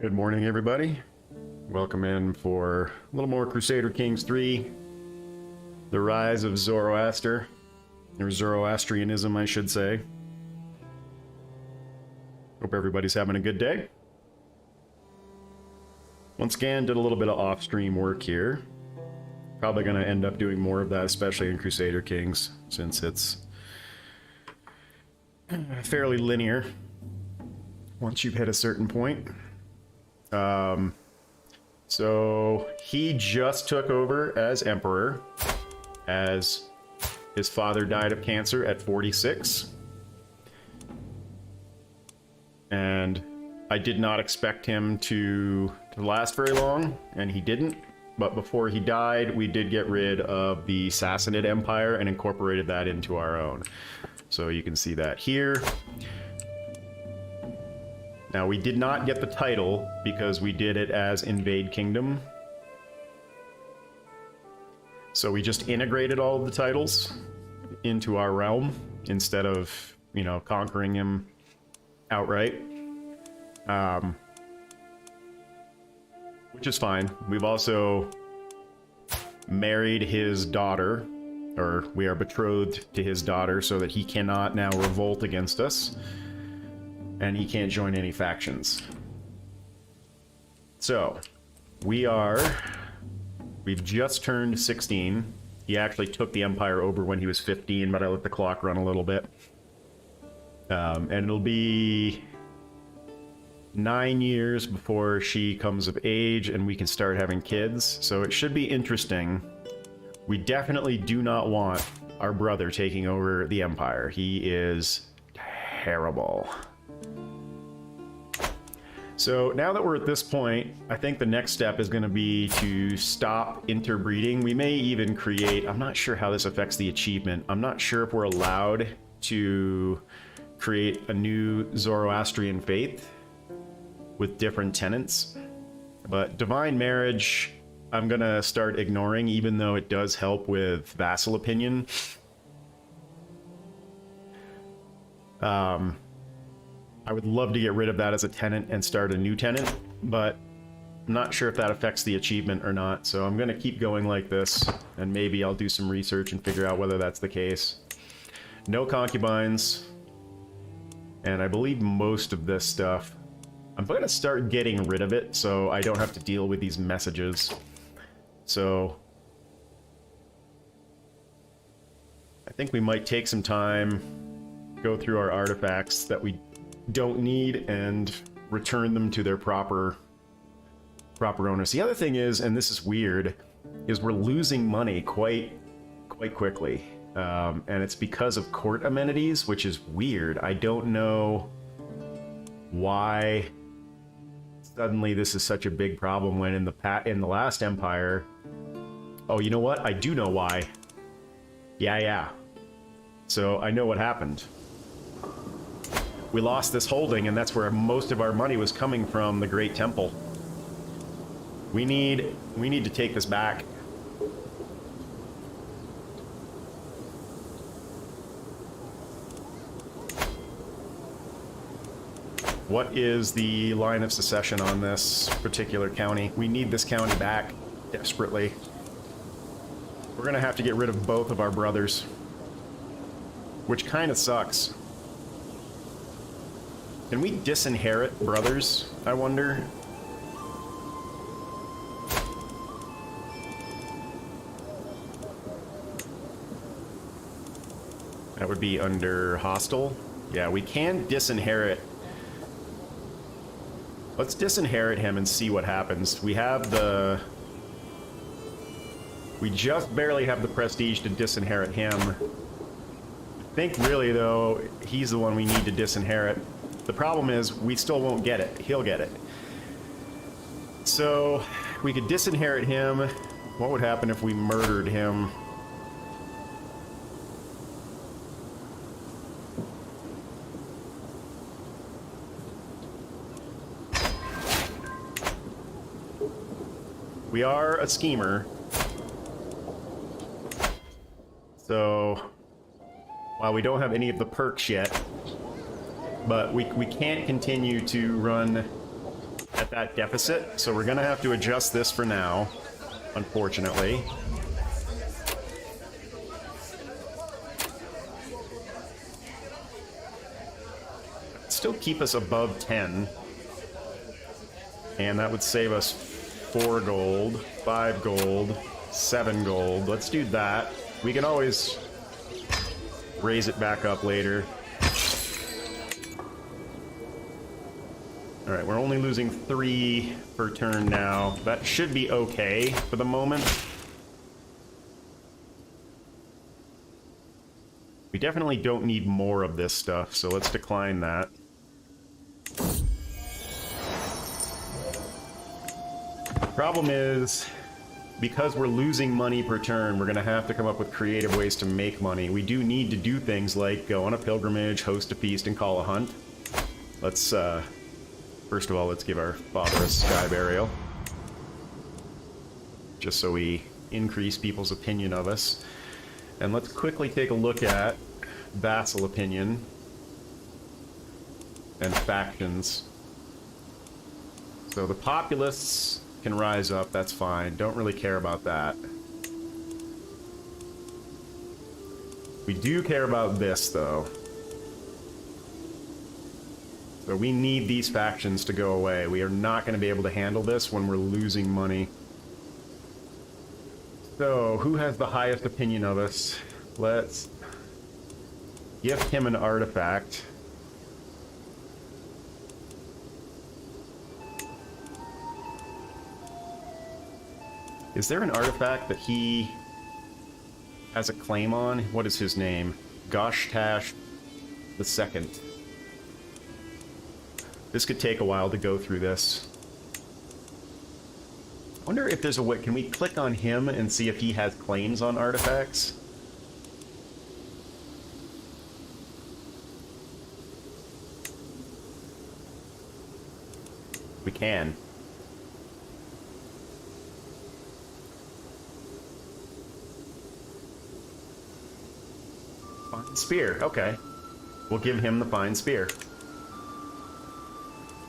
Good morning, everybody. Welcome in for a little more Crusader Kings 3. The Rise of Zoroaster, or Zoroastrianism, I should say. Hope everybody's having a good day. Once again, did a little bit of off-stream work here. Probably going to end up doing more of that, especially in Crusader Kings, since it's fairly linear once you've hit a certain point. So he just took over as emperor, as his father died of cancer at 46. And I did not expect him to last very long, and he didn't. But before he died, we did get rid of the Sassanid Empire and incorporated that into our own. So you can see that here. Now, we did not get the title because we did it as Invade Kingdom. So we just integrated all of the titles into our realm instead of, you know, conquering him outright. Which is fine. We've also married his daughter, or we are betrothed to his daughter, so that he cannot now revolt against us. And he can't join any factions. So, we've just turned 16. He actually took the Empire over when he was 15, but I let the clock run a little bit. And it'll be 9 years before she comes of age and we can start having kids. So it should be interesting. We definitely do not want our brother taking over the Empire. He is terrible. So now that we're at this point, I think the next step is going to be to stop interbreeding. We may even create, I'm not sure how this affects the achievement. I'm not sure if we're allowed to create a new Zoroastrian faith with different tenets. But divine marriage, I'm going to start ignoring, even though it does help with vassal opinion. I would love to get rid of that as a tenant and start a new tenant, but I'm not sure if that affects the achievement or not, so I'm going to keep going like this, and maybe I'll do some research and figure out whether that's the case. No concubines, and I believe most of this stuff, I'm going to start getting rid of it so I don't have to deal with these messages. So I think we might take some time, go through our artifacts that we don't need and return them to their proper owners. The other thing is, and this is weird, is we're losing money quite quickly, and it's because of court amenities, which is weird. I don't know why suddenly this is such a big problem when in the last empire. Oh, you know what? I do know why. Yeah. So I know what happened. We lost this holding, and that's where most of our money was coming from, the Great Temple. We need to take this back. What is the line of succession on this particular county? We need this county back desperately. We're gonna have to get rid of both of our brothers, which kind of sucks. Can we disinherit brothers, I wonder? That would be under hostile. Yeah, we can disinherit. Let's disinherit him and see what happens. We just barely have the prestige to disinherit him. I think really, though, he's the one we need to disinherit. The problem is, we still won't get it. He'll get it. So, we could disinherit him. What would happen if we murdered him? We are a schemer. So, while we don't have any of the perks yet, but we can't continue to run at that deficit, so we're gonna have to adjust this for now, unfortunately. Still keep us above 10. And that would save us 4 gold, 5 gold, 7 gold. Let's do that. We can always raise it back up later. Alright, we're only losing 3 per turn now. That should be okay for the moment. We definitely don't need more of this stuff, so let's decline that. Problem is, because we're losing money per turn, we're going to have to come up with creative ways to make money. We do need to do things like go on a pilgrimage, host a feast, and call a hunt. Let's, first of all, let's give our father a sky burial. Just so we increase people's opinion of us. And let's quickly take a look at vassal opinion and factions. So the populists can rise up, that's fine. Don't really care about that. We do care about this, though. So we need these factions to go away. We are not going to be able to handle this when we're losing money. So, who has the highest opinion of us? Let's gift him an artifact. Is there an artifact that he has a claim on? What is his name? Goshtash the Second. This could take a while to go through this. I wonder if there's a way. Can we click on him and see if he has claims on artifacts? We can. Fine spear. Okay. We'll give him the fine spear.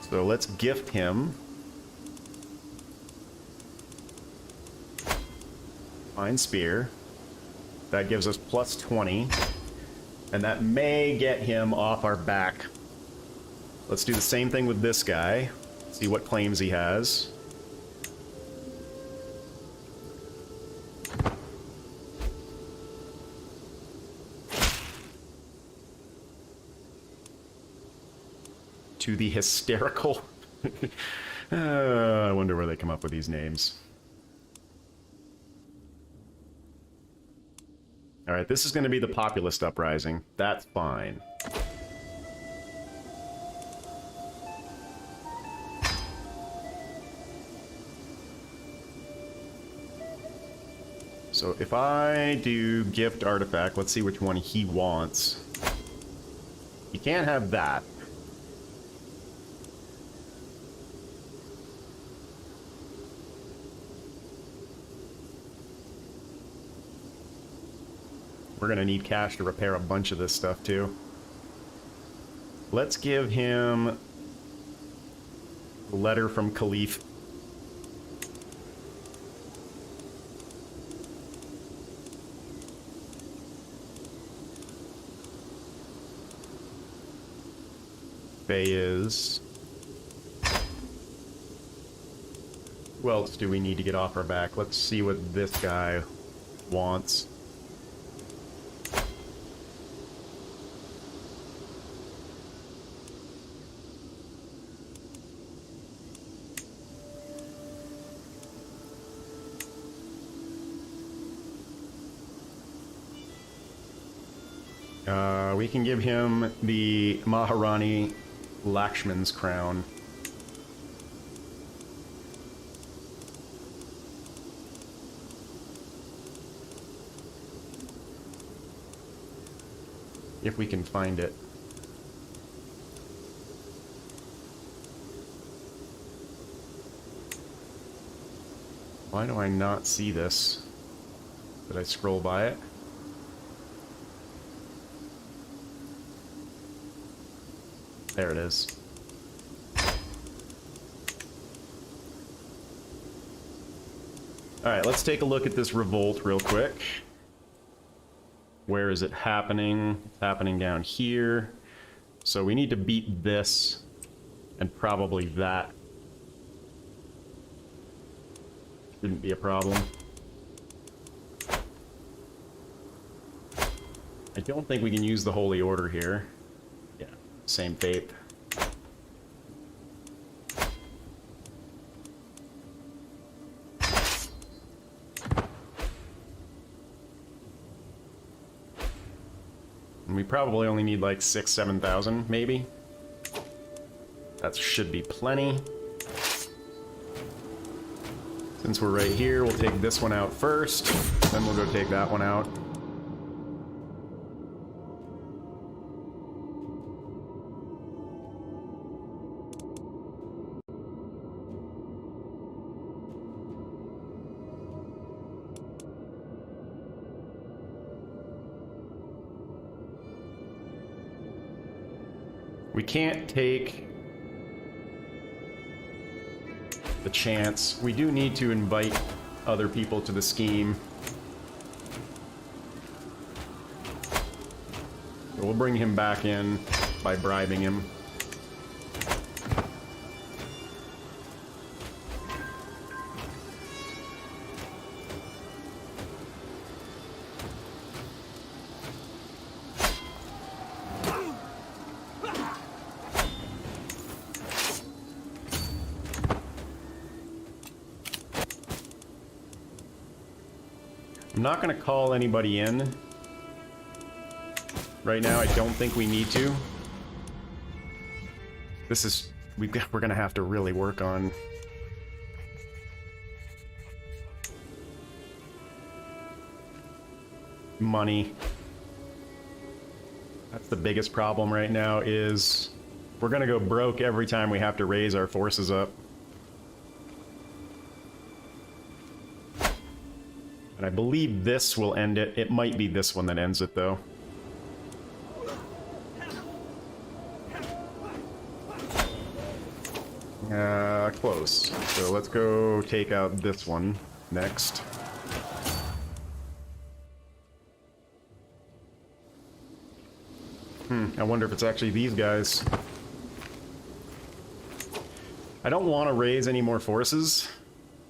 So let's gift him fine spear. That gives us plus 20. And that may get him off our back. Let's do the same thing with this guy. See what claims he has. To the hysterical. I wonder where they come up with these names. Alright, this is going to be the populist uprising. That's fine. So if I do gift artifact, let's see which one he wants. He can't have that. We're going to need cash to repair a bunch of this stuff, too. Let's give him a letter from Caliph. Is... Who else do we need to get off our back? Let's see what this guy wants. We can give him the Maharani Lakshman's crown. If we can find it. Why do I not see this? Did I scroll by it? There it is. Alright, let's take a look at this revolt real quick. Where is it happening? It's happening down here. So we need to beat this, and probably that. Shouldn't be a problem. I don't think we can use the Holy Order here. Yeah, same fate. And we probably only need like 6,000-7,000, maybe. That should be plenty. Since we're right here, we'll take this one out first, then we'll go take that one out. We can't take the chance. We do need to invite other people to the scheme. So we'll bring him back in by bribing him. I'm not going to call anybody in. Right now, I don't think we need to. This is... we're going to have to really work on... money. That's the biggest problem right now, is... we're going to go broke every time we have to raise our forces up. And I believe this will end it. It might be this one that ends it, though. Close. So let's go take out this one next. I wonder if it's actually these guys. I don't want to raise any more forces,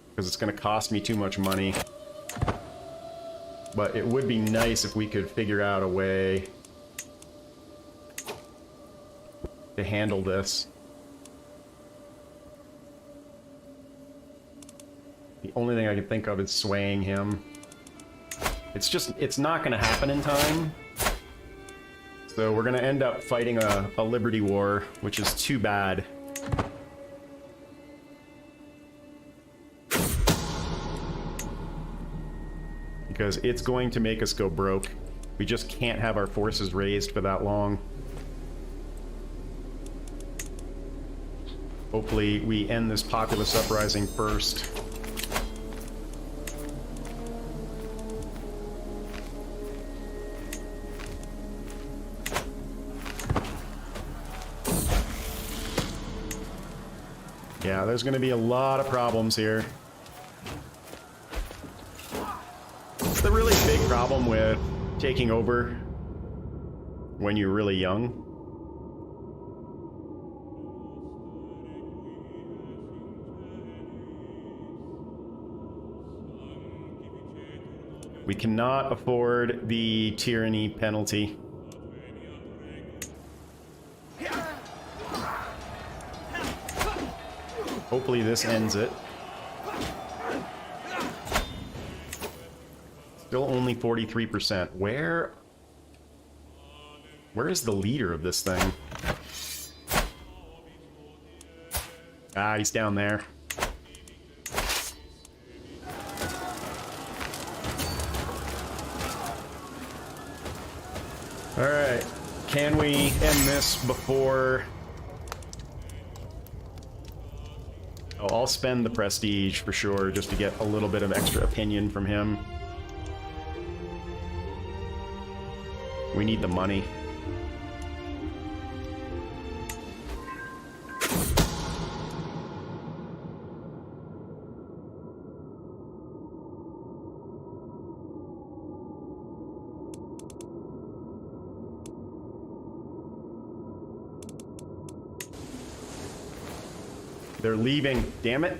because it's going to cost me too much money. But it would be nice if we could figure out a way to handle this. The only thing I can think of is swaying him. It's not going to happen in time. So we're going to end up fighting a Liberty War, which is too bad. Because it's going to make us go broke. We just can't have our forces raised for that long. Hopefully we end this populist uprising first. Yeah, there's going to be a lot of problems here. The really big problem with taking over when you're really young. We cannot afford the tyranny penalty. Hopefully this ends it. Still only 43%. Where is the leader of this thing? Ah, he's down there. Alright. Can we end this before... Oh, I'll spend the prestige for sure, just to get a little bit of extra opinion from him. We need the money. They're leaving. Damn it.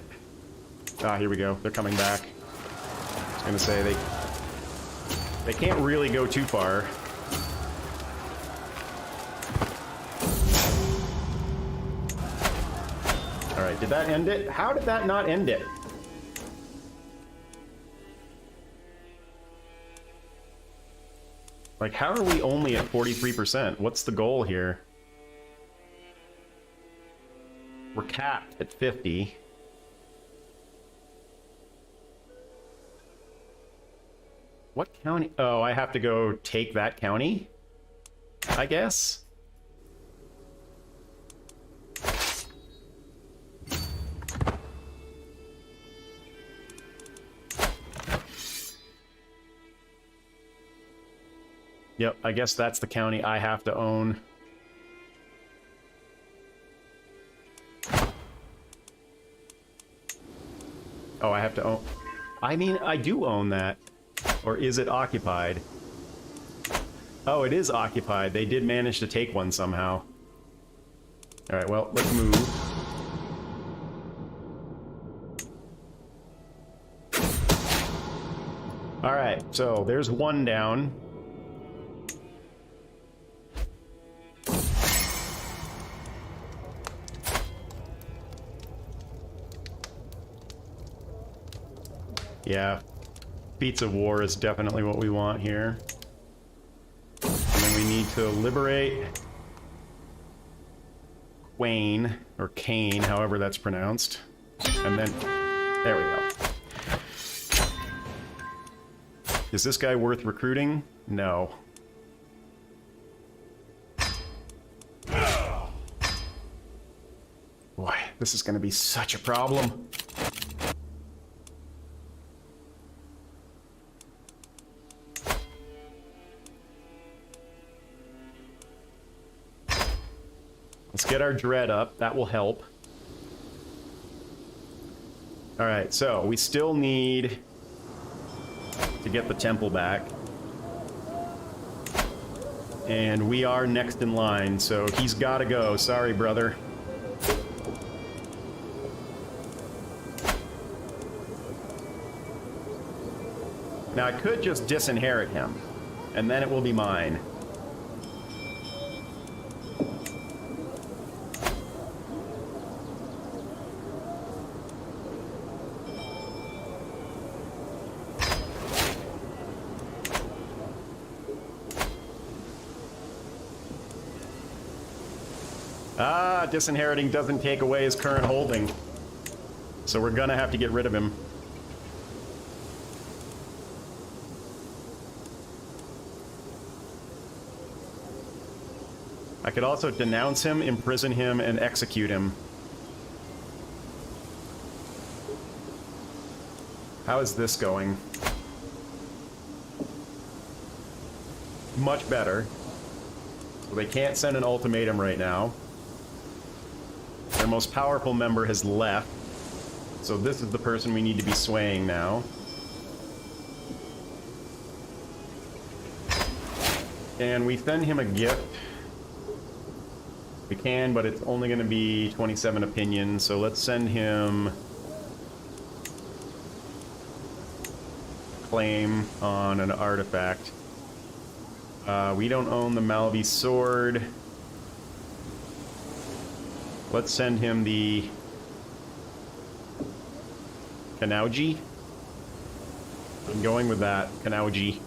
Ah, here we go. They're coming back. I was gonna say they can't really go too far. All right, did that end it? How did that not end it? Like, how are we only at 43%? What's the goal here? We're capped at 50. What county? Oh, I have to go take that county, I guess. Yep, I guess that's the county I have to own. Oh, I have to own... I mean, I do own that. Or is it occupied? Oh, it is occupied. They did manage to take one somehow. Alright, well, let's move. Alright, so there's one down. Yeah, feats of war is definitely what we want here. And then we need to liberate Wayne, or Kane, however that's pronounced. And then, there we go. Is this guy worth recruiting? No. Boy, this is going to be such a problem. Let's get our dread up. That will help. Alright, so we still need to get the temple back. And we are next in line, so he's got to go. Sorry, brother. Now, I could just disinherit him, and then it will be mine. Ah, disinheriting doesn't take away his current holding. So we're gonna have to get rid of him. I could also denounce him, imprison him, and execute him. How is this going? Much better. So they can't send an ultimatum right now. Their most powerful member has left. So this is the person we need to be swaying now. And we send him a gift. We can, but it's only going to be 27 opinion, so let's send him claim on an artifact. We don't own the Malvi sword. Let's send him the Kanauji. I'm going with that, Kanauji.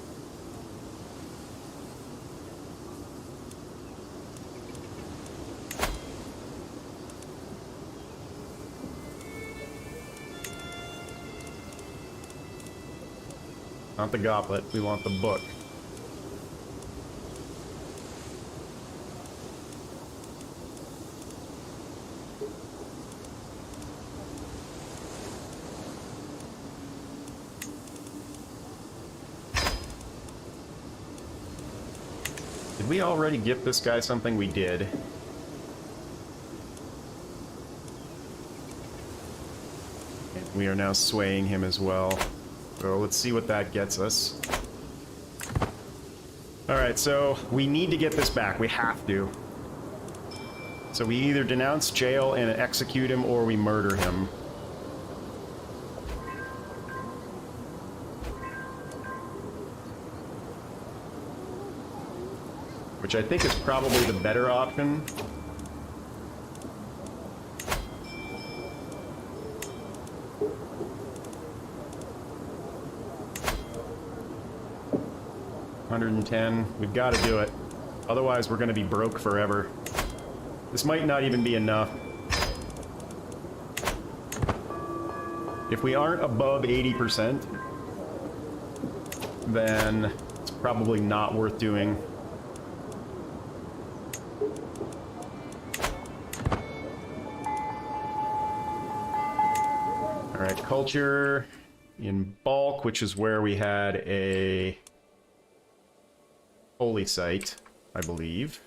Not the goblet, we want the book. Did we already gift this guy something? We did. And we are now swaying him as well. So let's see what that gets us. Alright, so we need to get this back. We have to. So we either denounce, jail, and execute him, or we murder him. Which I think is probably the better option. $110. We've got to do it. Otherwise, we're going to be broke forever. This might not even be enough. If we aren't above 80%, then it's probably not worth doing. Alright, culture in bulk, which is where we had a holy site, I believe.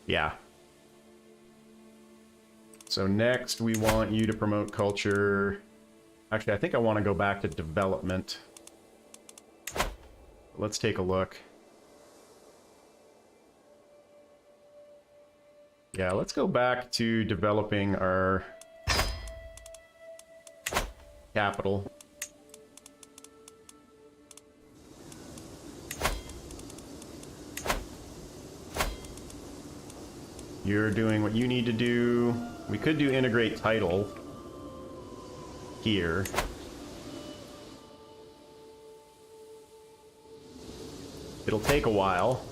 Yeah. So next we want you to promote culture. Actually, I think I want to go back to development. Let's take a look. Yeah, let's go back to developing our capital. You're doing what you need to do. We could do integrate title here. It'll take a while.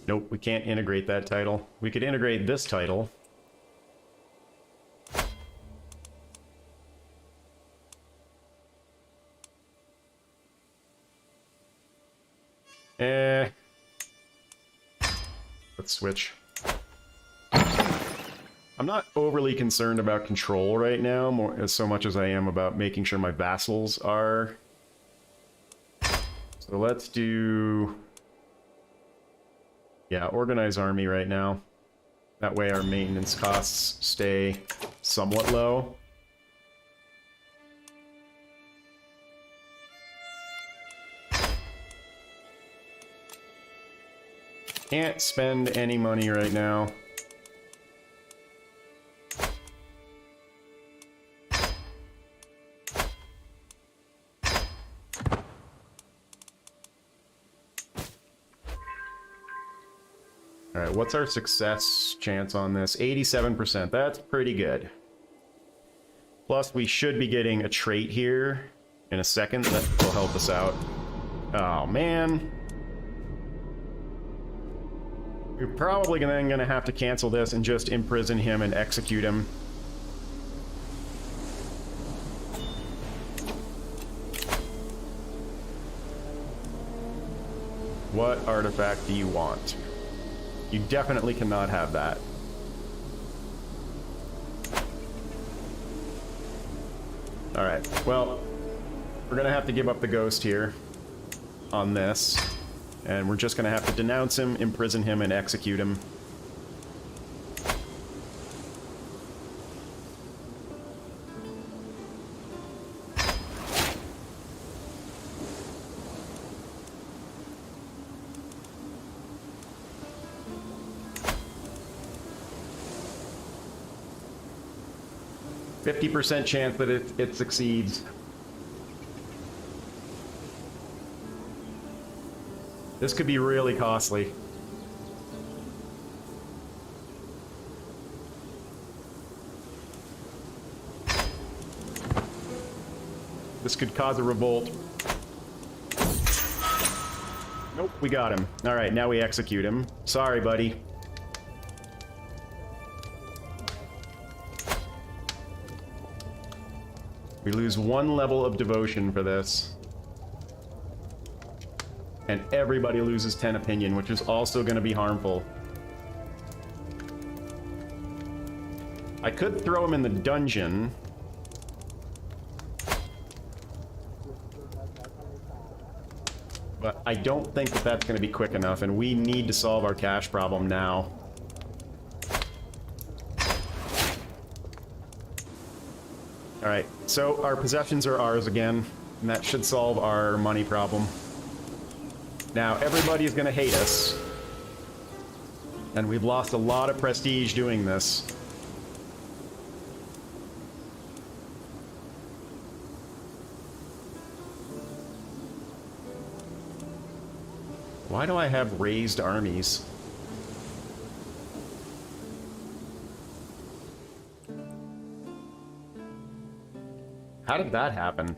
Nope, we can't integrate that title. We could integrate this title. Let's switch. I'm not overly concerned about control right now, so much as I am about making sure my vassals are. So let's do... yeah, organize army right now. That way our maintenance costs stay somewhat low. Can't spend any money right now. Alright, what's our success chance on this? 87%. That's pretty good. Plus, we should be getting a trait here in a second that will help us out. Oh, man. We're probably then going to have to cancel this and just imprison him and execute him. What artifact do you want? You definitely cannot have that. Alright, well, we're going to have to give up the ghost here on this. And we're just going to have to denounce him, imprison him, and execute him. %50 chance that it succeeds. This could be really costly. This could cause a revolt. Nope, we got him. Alright, now we execute him. Sorry, buddy. We lose 1 level of devotion for this. And everybody loses 10 opinion, which is also going to be harmful. I could throw him in the dungeon. But I don't think that that's going to be quick enough, and we need to solve our cash problem now. Alright, so our possessions are ours again, and that should solve our money problem. Now, everybody's gonna hate us, and we've lost a lot of prestige doing this. Why do I have raised armies? How did that happen?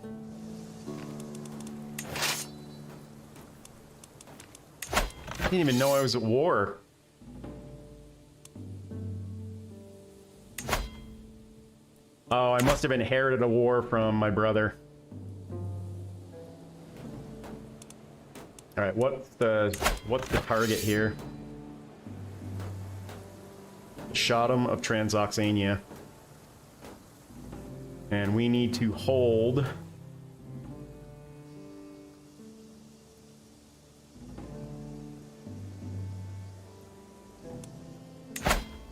I didn't even know I was at war. Oh, I must have inherited a war from my brother. All right, what's the target here? Shottam of Transoxania. And we need to hold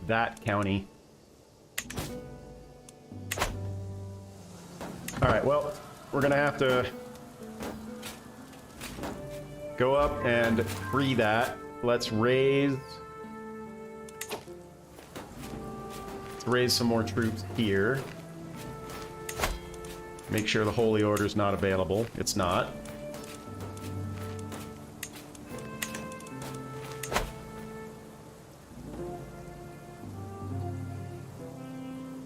that county. All right, well, we're gonna have to go up and free that. Let's raise some more troops here. Make sure the Holy Order's not available. It's not.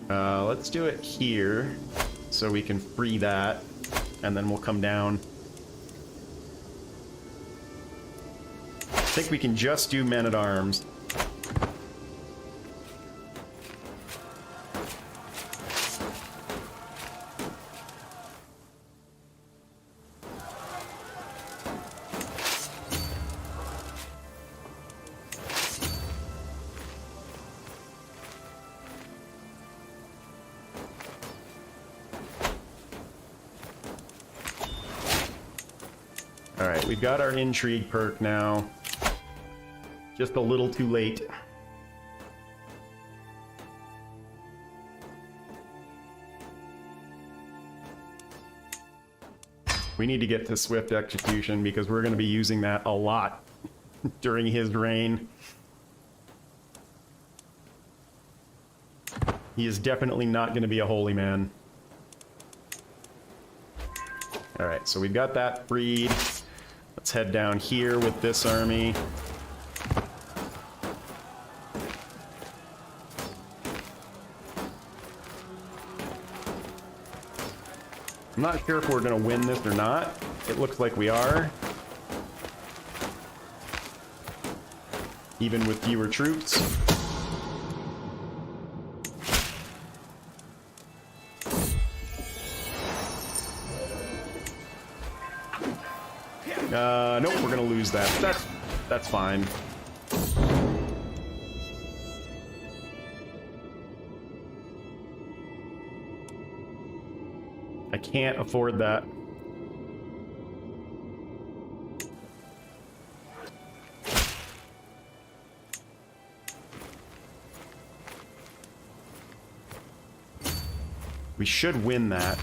Let's do it here so we can free that, and then we'll come down. I think we can just do men-at-arms. Alright, we've got our intrigue perk now. Just a little too late. We need to get to swift execution because we're going to be using that a lot during his reign. He is definitely not going to be a holy man. Alright, so we've got that freed. Let's head down here with this army. I'm not sure if we're going to win this or not. It looks like we are. Even with fewer troops. Nope, we're gonna lose that. That's fine. I can't afford that. We should win that.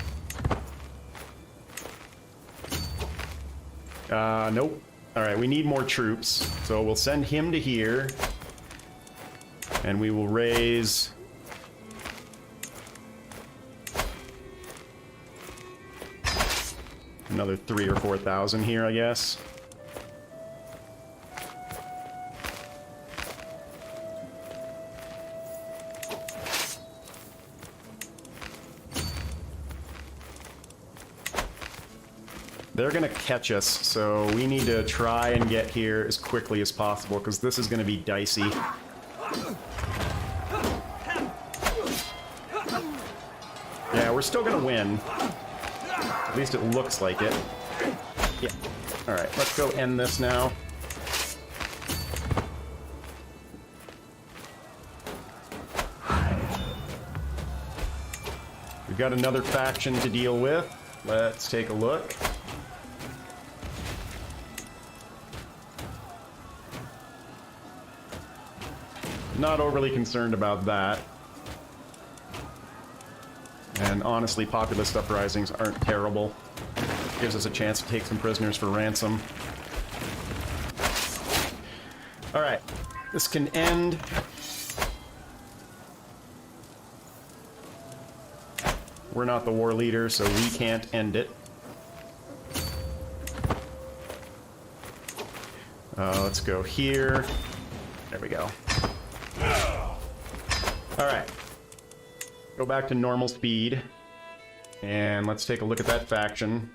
Nope. Alright, we need more troops. So we'll send him to here. And we will raise... another 3,000 or 4,000 here, I guess. They're gonna catch us, so we need to try and get here as quickly as possible, because this is gonna be dicey. Yeah, we're still gonna win. At least it looks like it. Yeah. Alright, let's go end this now. We've got another faction to deal with. Let's take a look. Not overly concerned about that. And And honestly, populist uprisings aren't terrible. Gives us a chance to take some prisoners for ransom. Alright, this can end. We're not the war leader, so we can't end it. Let's go here. There we go. Alright. Go back to normal speed. And let's take a look at that faction.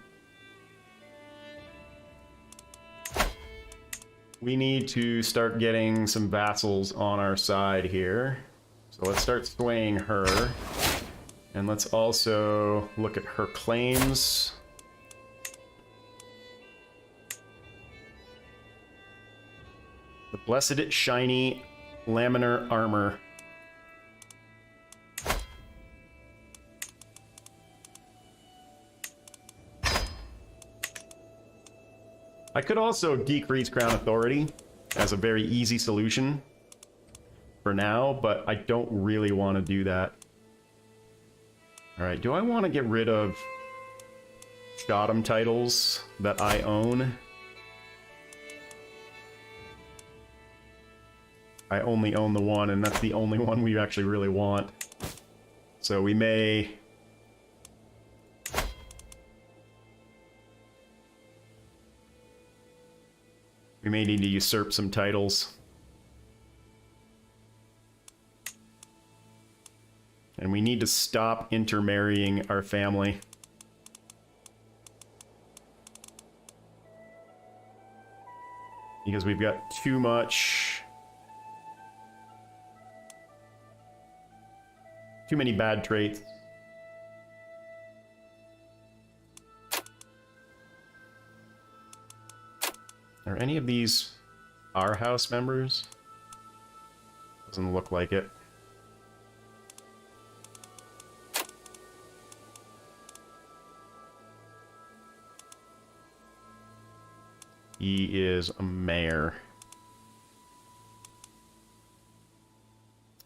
We need to start getting some vassals on our side here. So let's start swaying her. And let's also look at her claims. The Blessed Shiny Laminar Armor. I could also decrease Crown Authority as a very easy solution for now, but I don't really want to do that. Alright, do I want to get rid of Shodom titles that I own? I only own the one, and that's the only one we actually really want. So we may... we may need to usurp some titles. And we need to stop intermarrying our family. Because we've got too many bad traits. Are any of these our house members? Doesn't look like it. He is a mayor.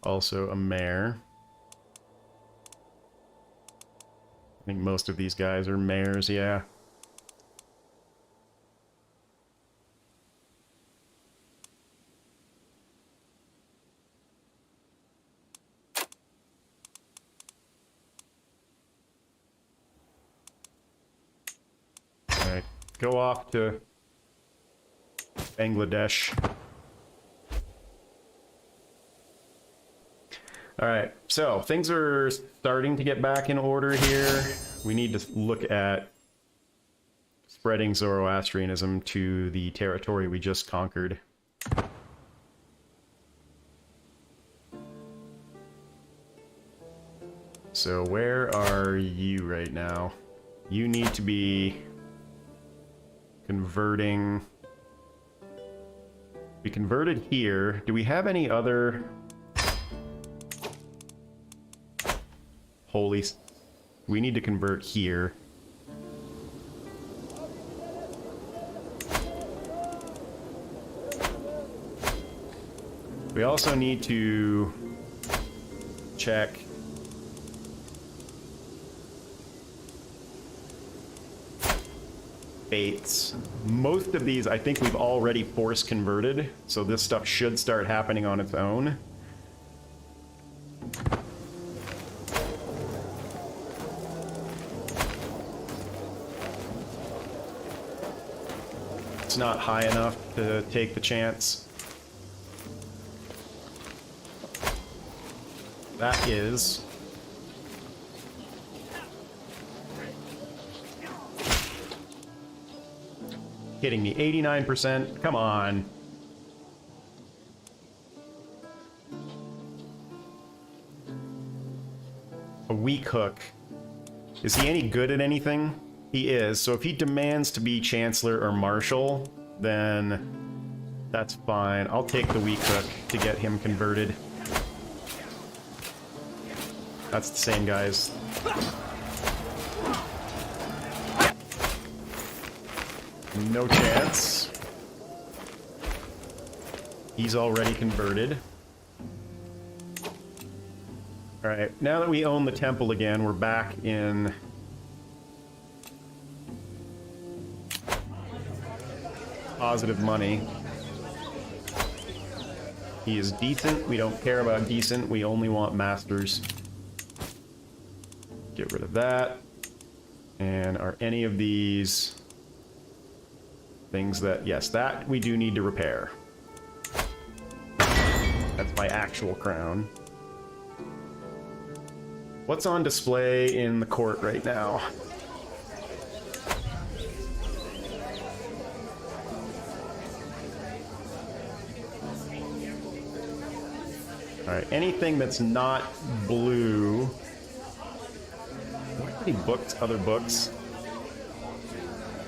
Also a mayor. I think most of these guys are mayors, yeah. Alright, go off to Bangladesh. Alright, so things are starting to get back in order here. We need to look at spreading Zoroastrianism to the territory we just conquered. So where are you right now? You need to be converting... We converted here. Do we have any other holy... We need to convert here. We also need to check faiths. Most of these I think we've already force converted, so this stuff should start happening on its own. It's not high enough to take the chance. That is... hitting me 89%. Come on. A weak hook. Is he any good at anything? He is. So if he demands to be Chancellor or Marshal, then that's fine. I'll take the weak hook to get him converted. That's the same guys. No chance. He's already converted. Alright, now that we own the temple again, we're back in positive money. He is decent. We don't care about decent. We only want masters. Get rid of that. And are any of these things that... Yes, that we do need to repair. That's my actual crown. What's on display in the court right now? Alright, anything that's not blue... Any books, other books?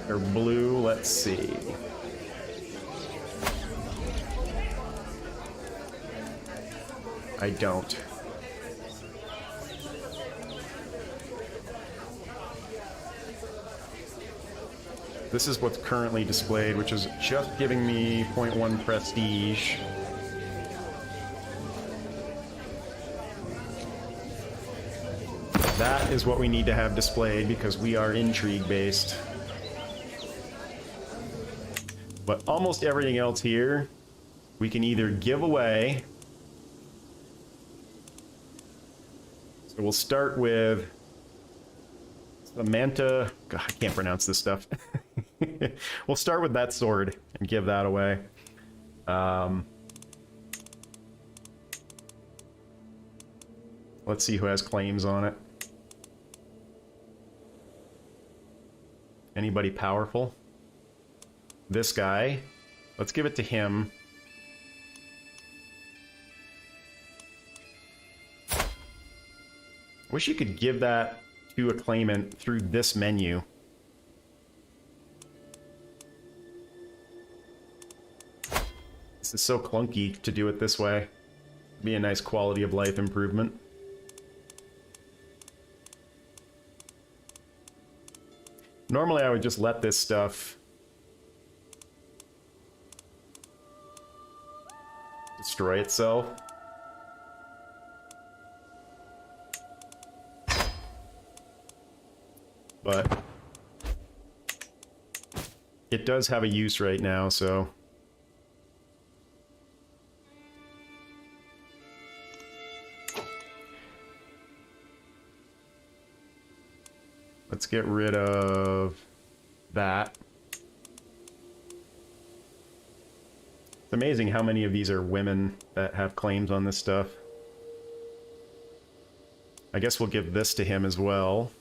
Or blue, let's see. I don't. This is what's currently displayed, which is just giving me 0.1 prestige. That is what we need to have displayed because we are intrigue-based. But almost everything else here, we can either give away... So we'll start with... Samantha... God, I can't pronounce this stuff. We'll start with that sword and give that away. Let's see who has claims on it. Anybody powerful? This guy. Let's give it to him. Wish you could give that to a claimant through this menu. This is so clunky to do it this way. Be a nice quality of life improvement. Normally I would just let this stuff destroy itself. But it does have a use right now, so... Let's get rid of that. It's amazing how many of these are women that have claims on this stuff. I guess we'll give this to him as well.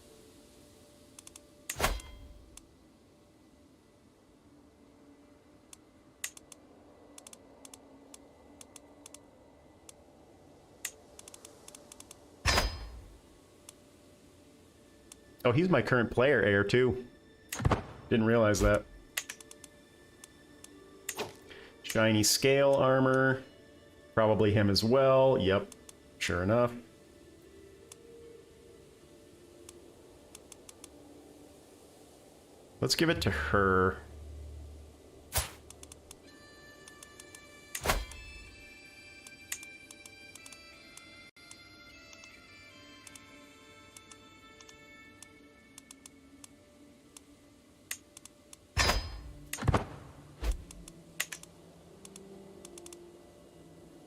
Oh, he's my current player heir, too. Didn't realize that. Shiny scale armor. Probably him as well. Yep, sure enough. Let's give it to her.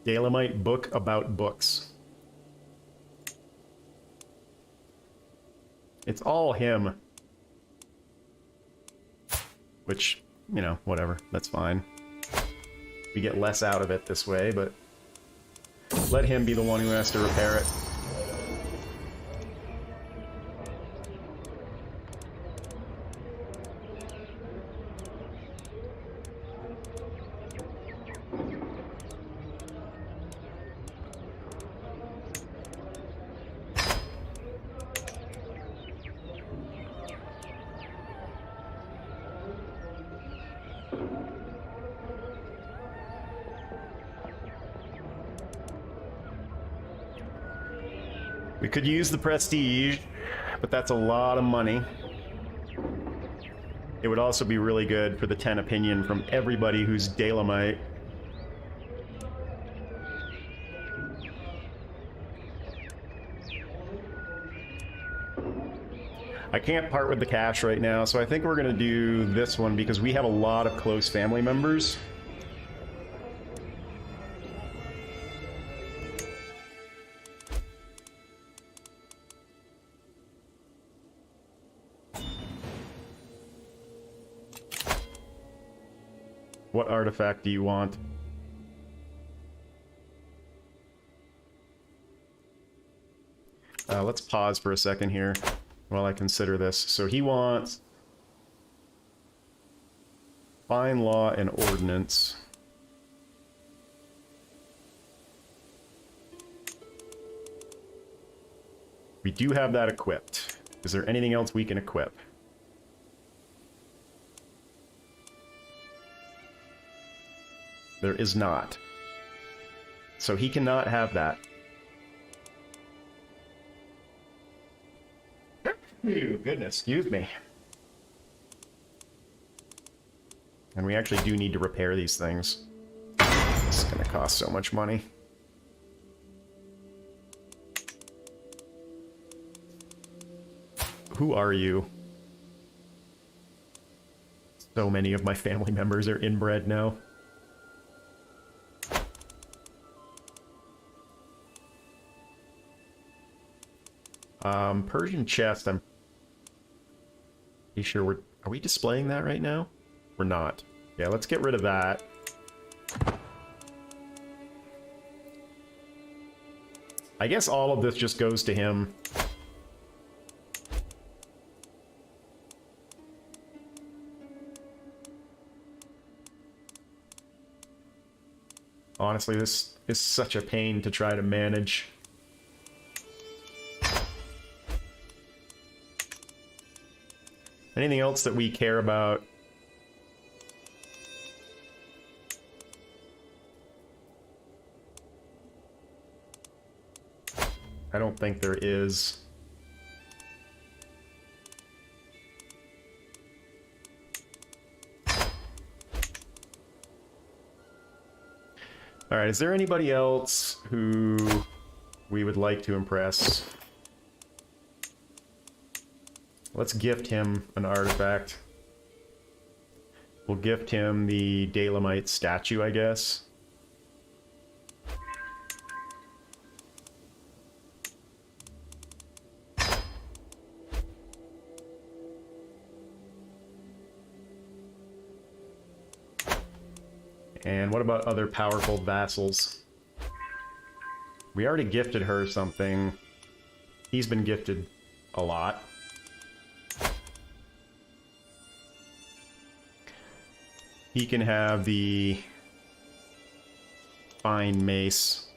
Dalamite book about books. It's all him. Which, you know, whatever. That's fine. We get less out of it this way, but let him be the one who has to repair it. We could use the prestige, but that's a lot of money. It would also be really good for the 10 opinion from everybody who's Dalamite. I can't part with the cash right now, so I think we're going to do this one because we have a lot of close family members. What artifact do you want? Let's pause for a second here while I consider this. So he wants fine law and ordinance. We do have that equipped. Is there anything else we can equip? There is not. So he cannot have that. Ew, goodness, excuse me. And we actually do need to repair these things. This is going to cost so much money. Who are you? So many of my family members are inbred now. Persian chest, I'm pretty sure are we displaying that right now? We're not. Yeah, let's get rid of that. I guess all of this just goes to him. Honestly, this is such a pain to try to manage. Anything else that we care about? I don't think there is. Alright, is there anybody else who we would like to impress? Let's gift him an artifact. We'll gift him the Dalamite statue, I guess. And what about other powerful vassals? We already gifted her something. He's been gifted a lot. He can have the fine mace.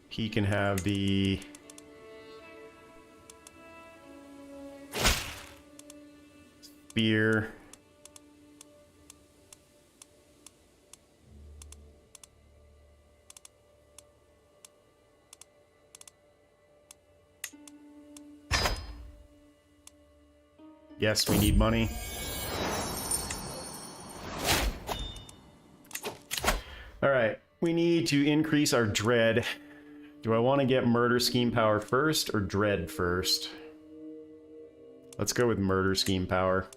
He can have the spear. Yes, we need money. Alright, we need to increase our dread. Do I want to get murder scheme power first or dread first? Let's go with murder scheme power.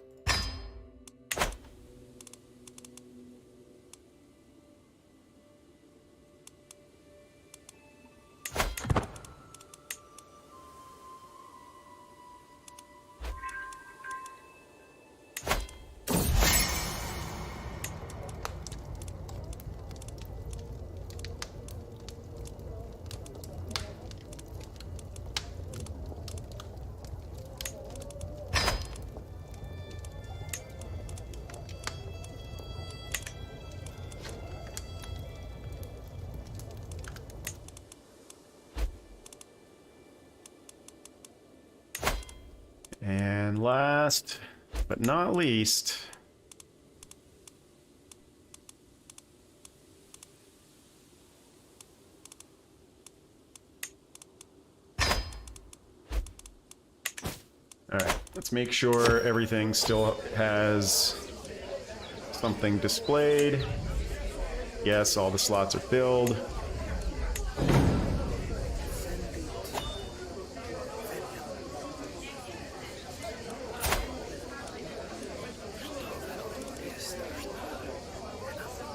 And last but not least, alright, let's make sure everything still has something displayed. Yes, all the slots are filled.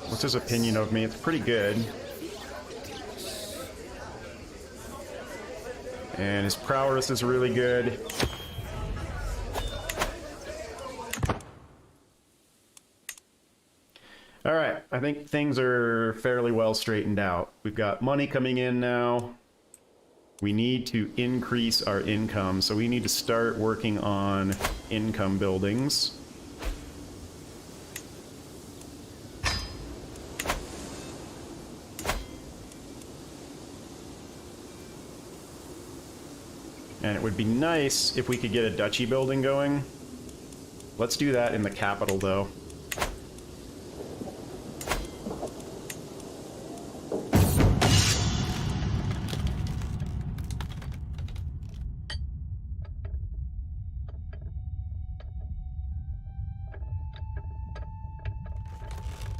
What's his opinion of me? It's pretty good. And his prowess is really good. All right, I think things are fairly well straightened out. We've got money coming in now. We need to increase our income, so we need to start working on income buildings. And it would be nice if we could get a duchy building going. Let's do that in the capital, though.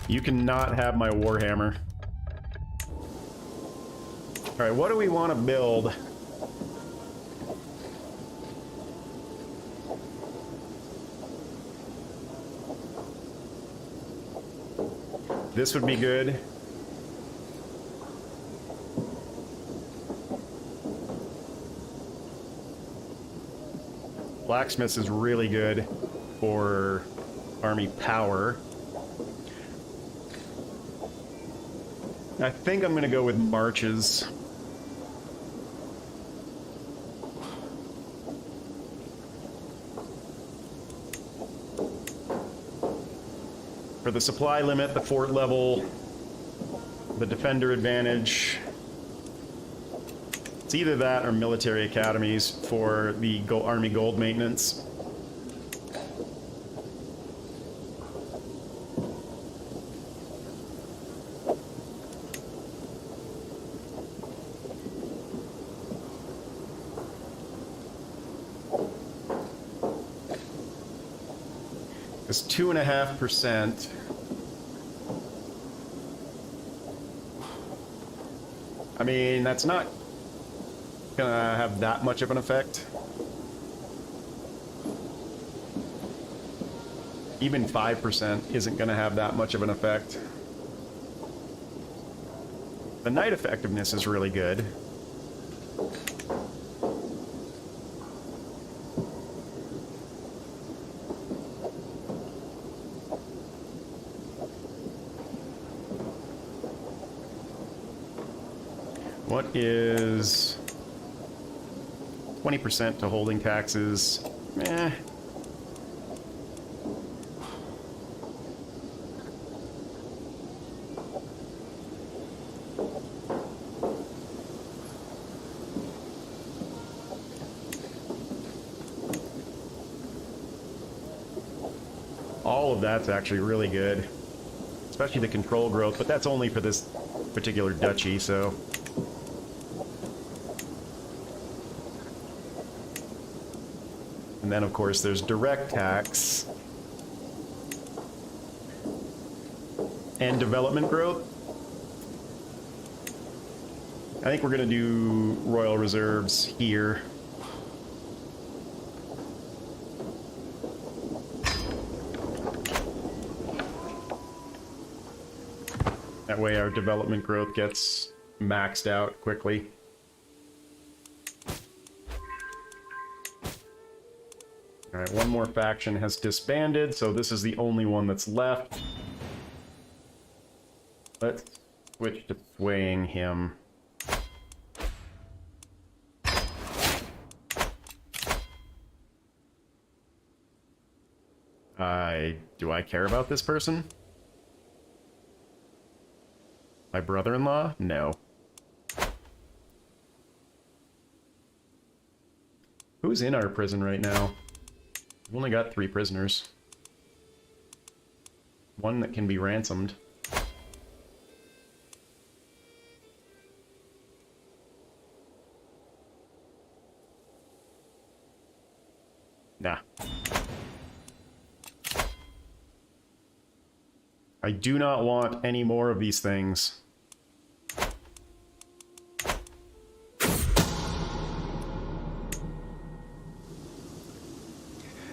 You cannot have my Warhammer. Alright, what do we want to build? This would be good. Blacksmith is really good for army power. I think I'm going to go with marches. For the supply limit, the fort level, the defender advantage. It's either that or military academies for the army gold maintenance. It's 2.5%. I mean, that's not gonna have that much of an effect. Even 5% isn't gonna have that much of an effect. The knight effectiveness is really good. What is 20% to holding taxes? Eh. All of that's actually really good, especially the control growth, but that's only for this particular duchy, so. And then, of course, there's direct tax and development growth. I think we're going to do royal reserves here. That way our development growth gets maxed out quickly. Alright, one more faction has disbanded, so this is the only one that's left. Let's switch to swaying him. Do I care about this person? My brother-in-law? No. Who's in our prison right now? We've only got 3 prisoners. One that can be ransomed. Nah. I do not want any more of these things.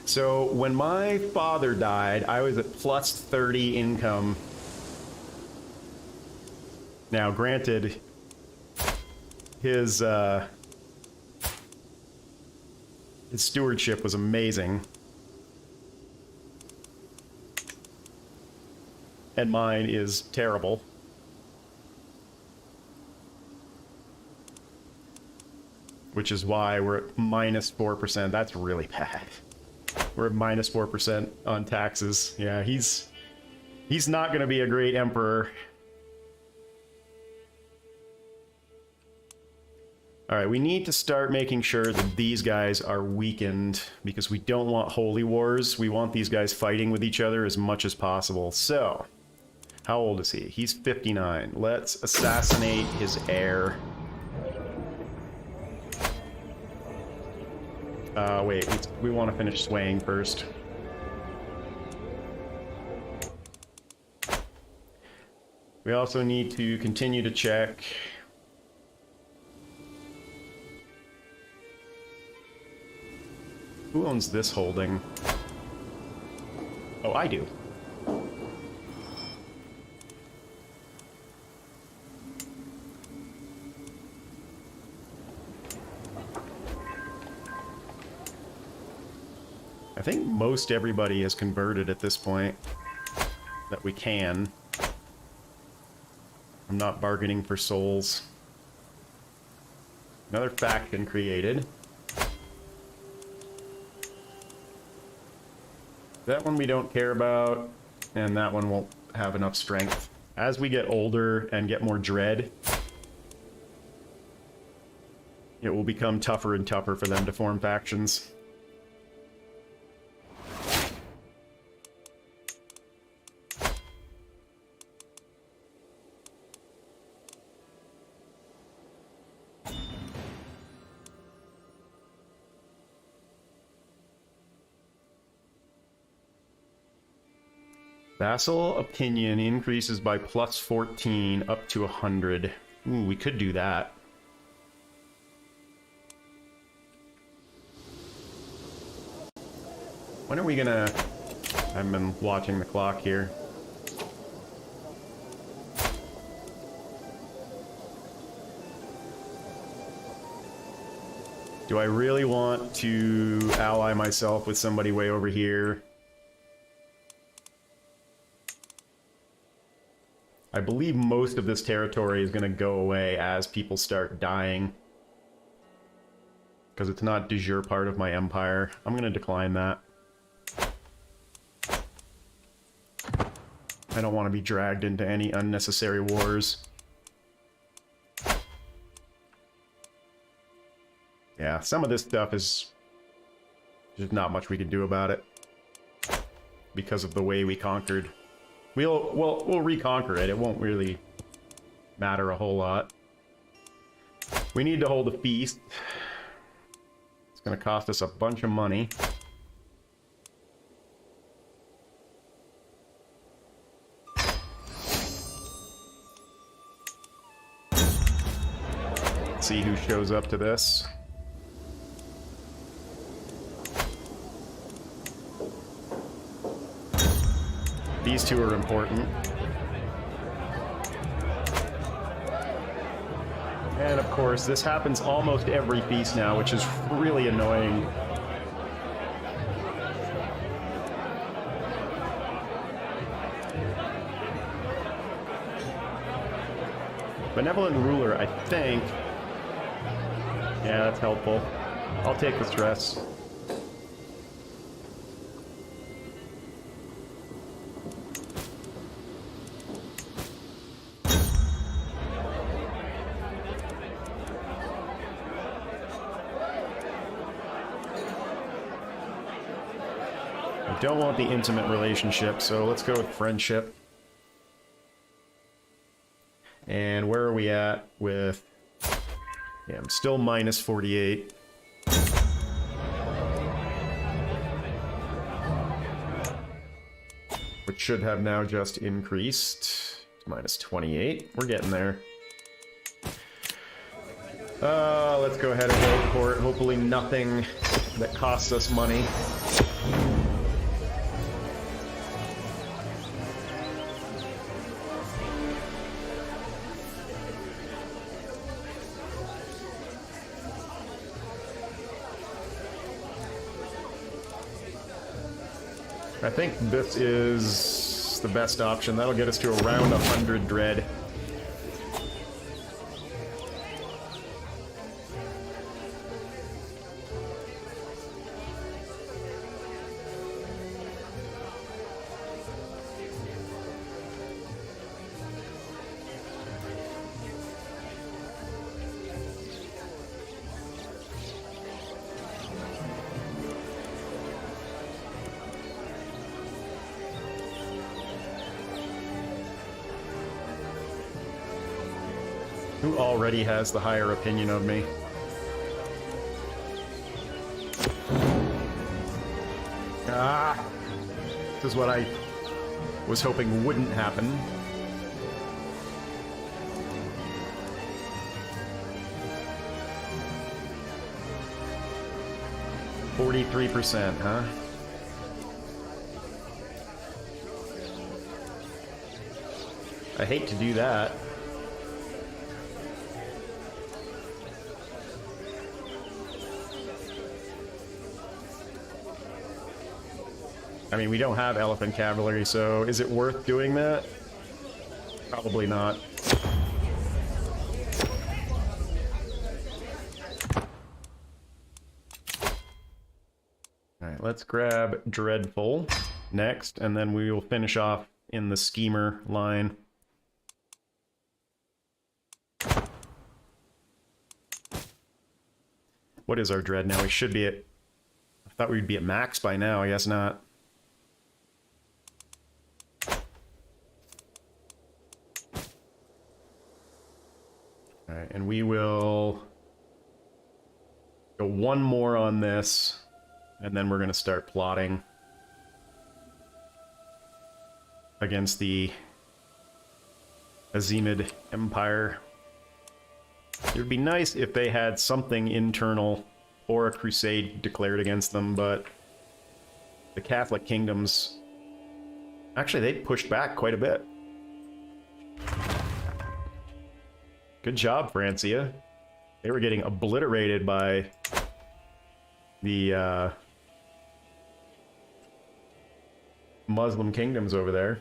So when my father died, I was at plus 30 income. Now, granted, his stewardship was amazing. And mine is terrible. Which is why we're at minus 4%. That's really bad. We're at minus 4% on taxes. Yeah, he's not going to be a great emperor. Alright, we need to start making sure that these guys are weakened, because we don't want holy wars. We want these guys fighting with each other as much as possible. So, how old is he? He's 59. Let's assassinate his heir. Wait, we want to finish swaying first. We also need to continue to check. Who owns this holding? Oh, I do. I think most everybody has converted at this point that we can. I'm not bargaining for souls. Another faction created. That one we don't care about, and that one won't have enough strength. As we get older and get more dread, it will become tougher and tougher for them to form factions. Vassal opinion increases by plus 14 up to 100. Ooh, we could do that. When are we gonna... I've been watching the clock here. Do I really want to ally myself with somebody way over here? I believe most of this territory is going to go away as people start dying. Because it's not de jure part of my empire. I'm going to decline that. I don't want to be dragged into any unnecessary wars. Yeah, some of this stuff is just not much we can do about it. Because of the way we conquered. We'll reconquer it. It won't really matter a whole lot. We need to hold a feast. It's going to cost us a bunch of money. Let's see who shows up to this. These two are important. And of course, this happens almost every feast now, which is really annoying. Benevolent ruler, I think. Yeah, that's helpful. I'll take the stress. Don't want the intimate relationship, so let's go with friendship. And where are we at with... Yeah, I'm still minus 48. We're which should have now just increased to -28. We're getting there. Let's go ahead and go for it. Hopefully nothing that costs us money. I think this is the best option. That'll get us to around 100 dread. Who already has the higher opinion of me? Ah! This is what I was hoping wouldn't happen. %, huh? I hate to do that. I mean, we don't have elephant cavalry, so is it worth doing that? Probably not. Alright, let's grab Dreadful next, and then we will finish off in the Schemer line. What is our Dread now? We should be at... I thought we'd be at max by now, I guess not. Alright, and we will go one more on this, and then we're going to start plotting against the Azimid Empire. It would be nice if they had something internal or a crusade declared against them, but the Catholic kingdoms... Actually, they pushed back quite a bit. Good job, Francia. They were getting obliterated by the Muslim kingdoms over there.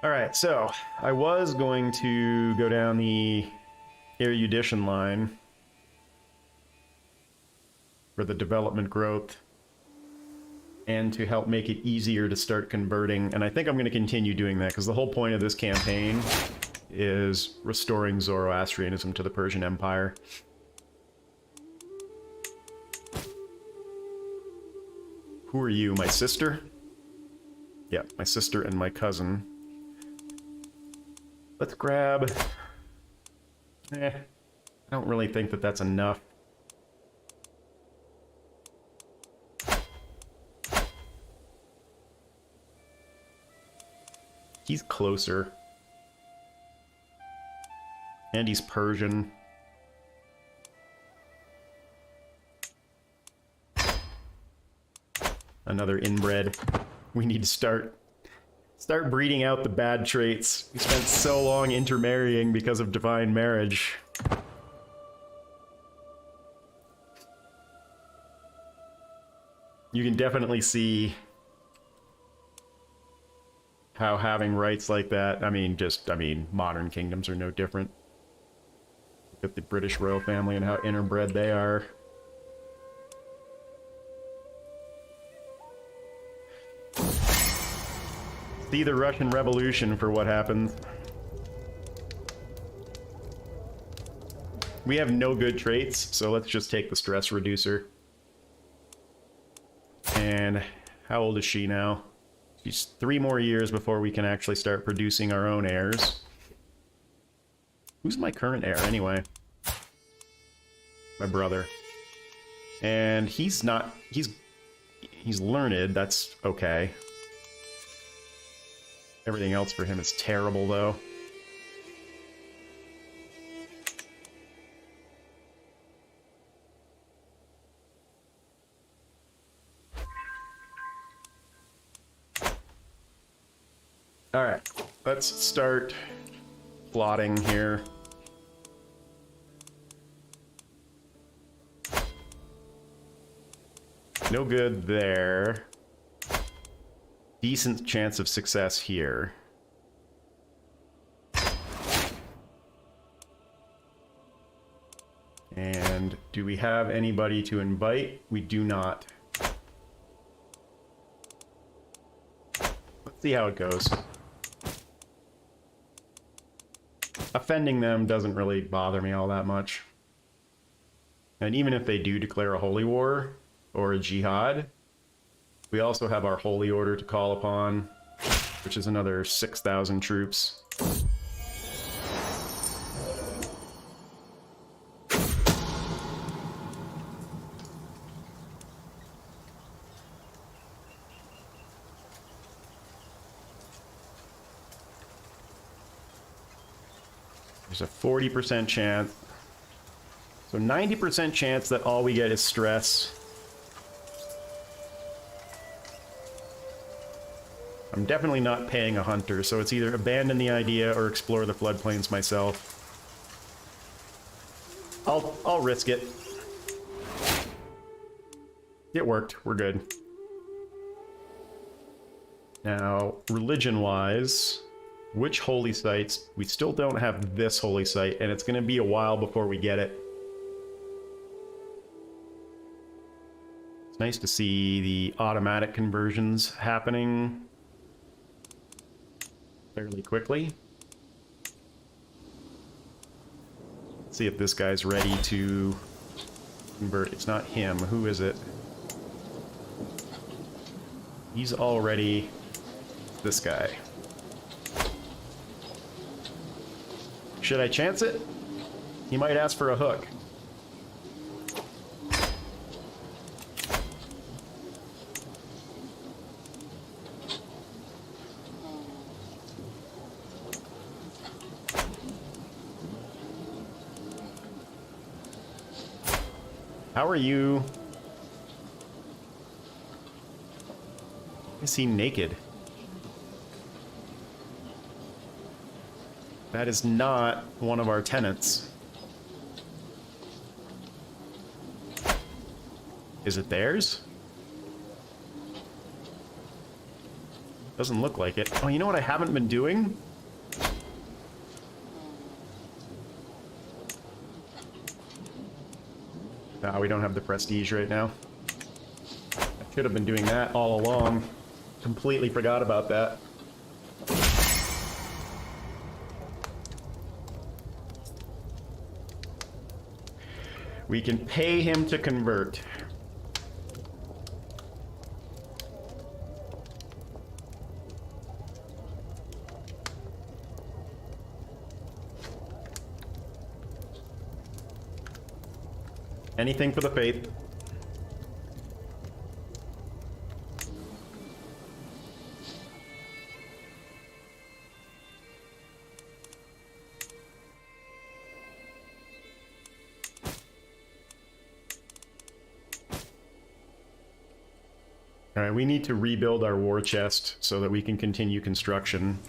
Alright, so I was going to go down the erudition line for the development growth and to help make it easier to start converting, and I think I'm going to continue doing that because the whole point of this campaign is restoring Zoroastrianism to the Persian Empire. Who are you? My sister? Yeah, my sister and my cousin. Let's grab... I don't really think that that's enough. He's closer. And he's Persian. Another inbred. We need to start breeding out the bad traits. We spent so long intermarrying because of divine marriage. You can definitely see how having rights like that, I mean, modern kingdoms are no different. Look at the British royal family and how interbred they are. See the Russian Revolution for what happens. We have no good traits, so let's just take the stress reducer. And how old is she now? She's 3 more years before we can actually start producing our own heirs. Who's my current heir, anyway? My brother. And he's not... He's learned, that's okay. Everything else for him is terrible, though. Alright, let's start plotting here. No good there. Decent chance of success here. And do we have anybody to invite? We do not. Let's see how it goes. Offending them doesn't really bother me all that much. And even if they do declare a holy war or a jihad, we also have our holy order to call upon, which is another 6,000 troops. There's a 40% chance. So 90% chance that all we get is stress. I'm definitely not paying a hunter, so it's either abandon the idea or explore the floodplains myself. I'll risk it. It worked. We're good. Now, religion-wise, which holy sites? We still don't have this holy site, and it's going to be a while before we get it. It's nice to see the automatic conversions happening fairly quickly. Let's see if this guy's ready to convert. It's not him. Who is it? He's already this guy. Should I chance it? He might ask for a hook. How are you? Is he naked? That is not one of our tenants. Is it theirs? Doesn't look like it. Oh, you know what I haven't been doing? Nah, we don't have the prestige right now. I should have been doing that all along. Completely forgot about that. We can pay him to convert. Anything for the faith. All right, we need to rebuild our war chest so that we can continue construction.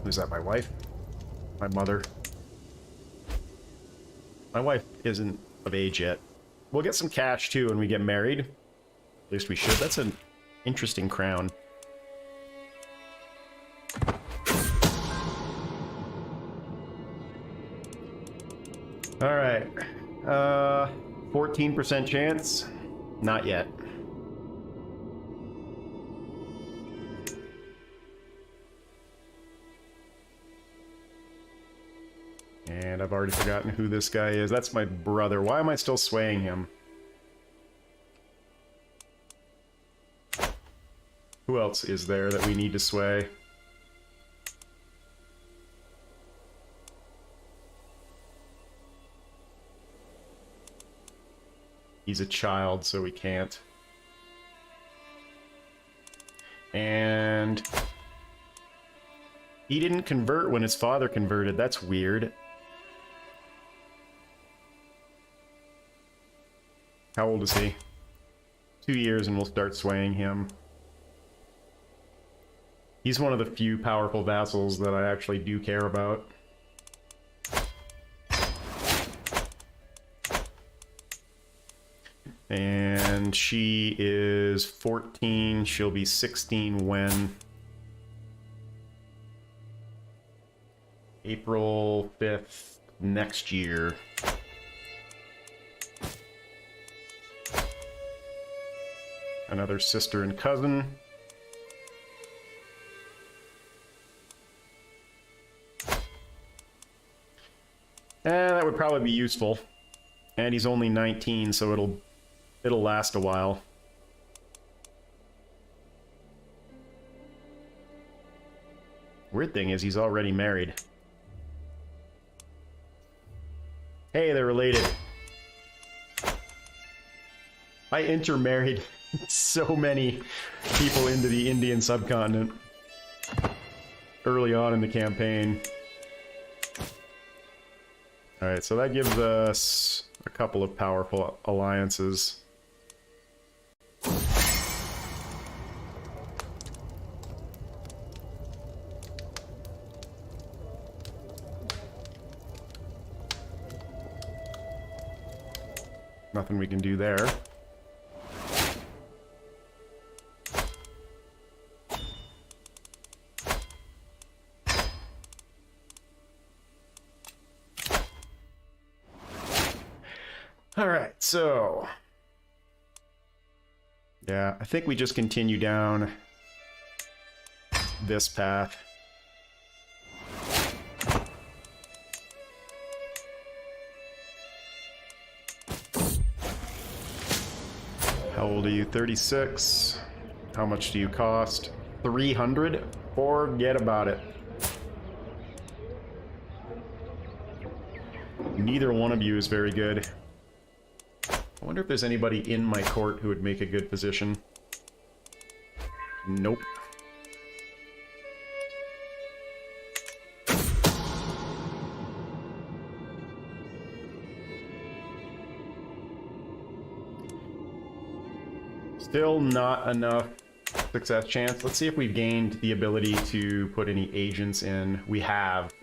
Is that my wife? My mother? My wife isn't of age yet. We'll get some cash too when we get married. At least we should. That's an interesting crown. All right. 14% chance? Not yet. And I've already forgotten who this guy is. That's my brother. Why am I still swaying him? Who else is there that we need to sway? He's a child, so we can't. And he didn't convert when his father converted. That's weird. How old is he? 2 years and we'll start swaying him. He's one of the few powerful vassals that I actually do care about. And she is 14. She'll be 16 when? April 5th next year. Another sister and cousin. That would probably be useful. And he's only 19, so it'll last a while. Weird thing is he's already married. Hey, they're related. I intermarried so many people into the Indian subcontinent early on in the campaign. Alright, so that gives us a couple of powerful alliances. Nothing we can do there. Alright, so... yeah, I think we just continue down this path. How old are you? 36. How much do you cost? 300? Forget about it. Neither one of you is very good. I wonder if there's anybody in my court who would make a good position. Nope. Still not enough success chance. Let's see if we've gained the ability to put any agents in. We have.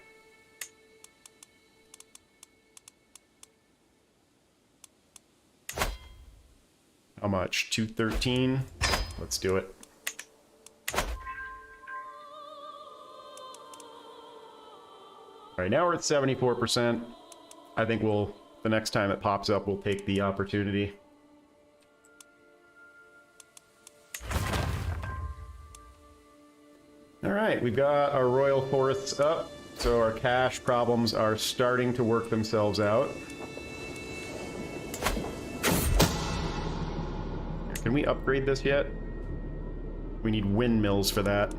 How much? 213? Let's do it. Alright, now we're at 74%. I think the next time it pops up, we'll take the opportunity. Alright, we've got our royal forests up, so our cash problems are starting to work themselves out. Can we upgrade this yet? We need windmills for that.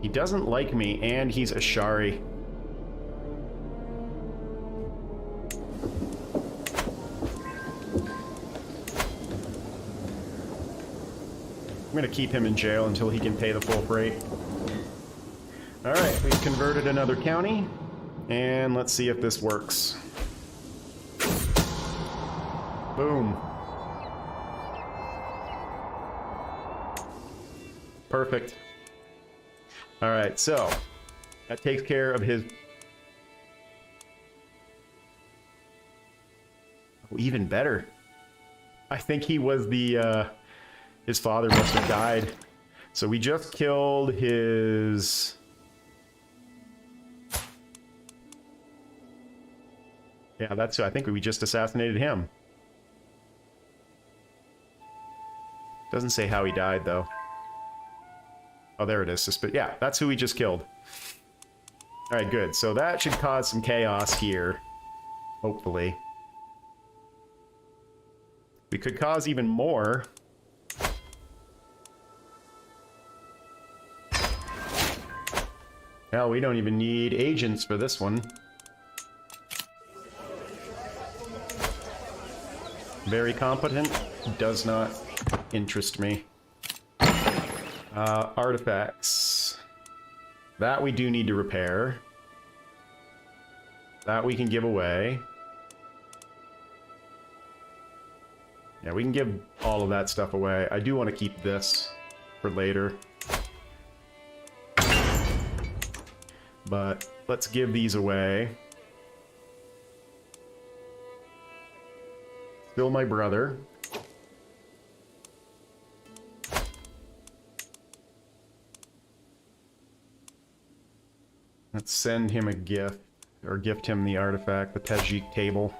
He doesn't like me, and he's Ashari. I'm gonna keep him in jail until he can pay the full freight. Alright, we've converted another county. And let's see if this works. Boom. Perfect. Alright, so that takes care of his... oh, even better. I think he was the, his father must have died. So we just killed his... yeah, that's who. I think we just assassinated him. Doesn't say how he died, though. Oh, there it is. Yeah, that's who we just killed. Alright, good. So that should cause some chaos here. Hopefully. We could cause even more. Hell, we don't even need agents for this one. Very competent. Does not interest me. Artifacts. That we do need to repair. That we can give away. Yeah, we can give all of that stuff away. I do want to keep this for later. But let's give these away. Still my brother. Let's send him a gift, or gift him the artifact, the Tajik table.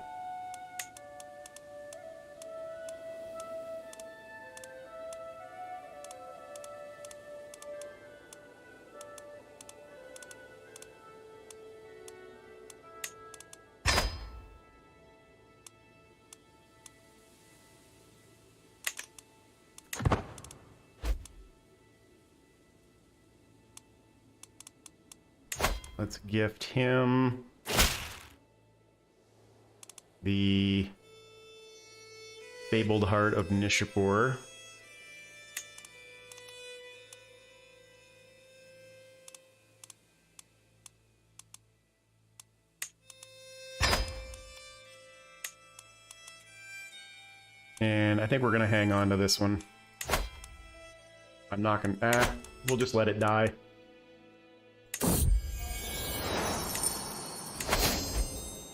Let's gift him the Fabled Heart of Nishapur. And I think we're gonna hang on to this one. I'm not gonna... we'll just let it die.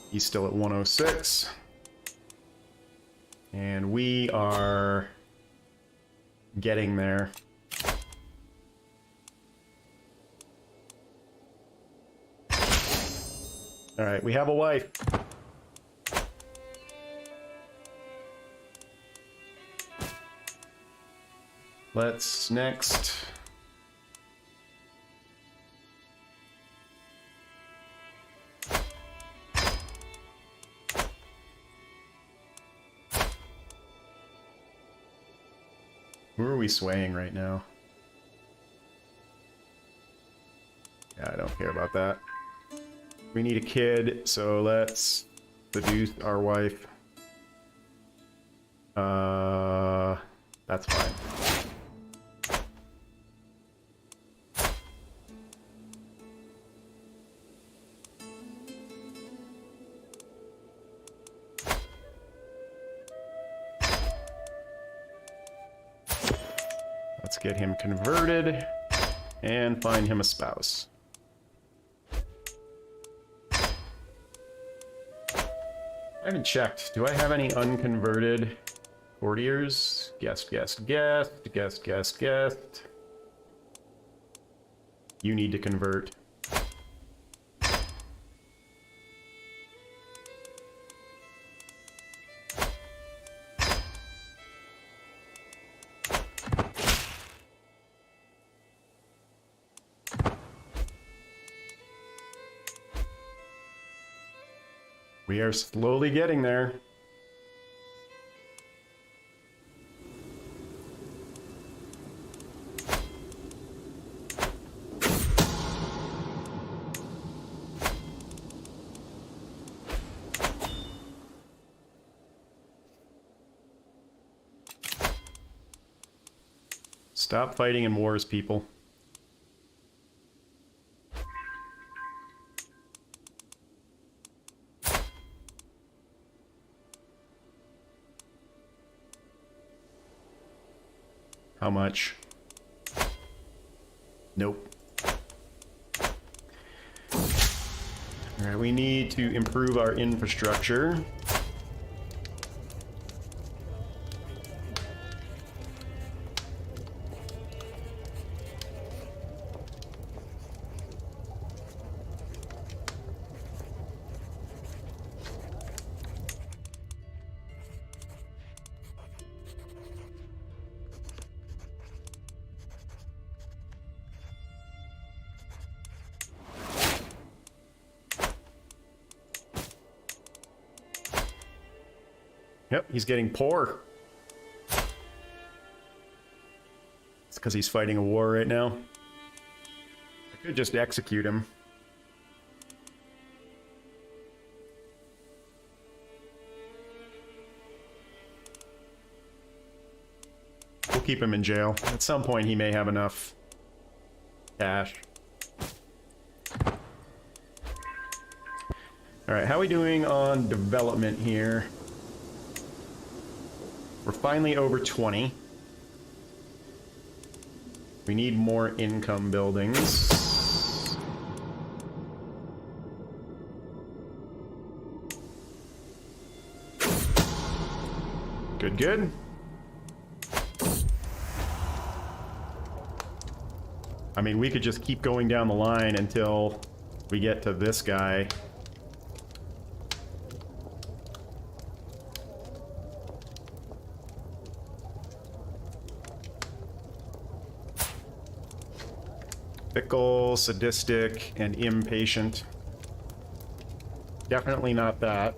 He's still at 106. And we are getting there. Alright, we have a wife. Let's next... Who are we swaying right now? Yeah, I don't care about that. We need a kid, so let's seduce our wife. That's fine. Let's get him converted and find him a spouse. I haven't checked. Do I have any unconverted courtiers? Guest, guest, guest, guest, guest, guest. You need to convert. We are slowly getting there. Stop fighting in wars, people. How much? Nope. Alright, we need to improve our infrastructure. Yep, he's getting poor. It's because he's fighting a war right now. I Could just execute him. We'll keep him in jail. At some point, he may have enough cash. Alright, how are we doing on development here? We're finally over 20. We need more income buildings. Good, good. I mean, we could just keep going down the line until we get to this guy. Fickle, sadistic, and impatient. Definitely not that.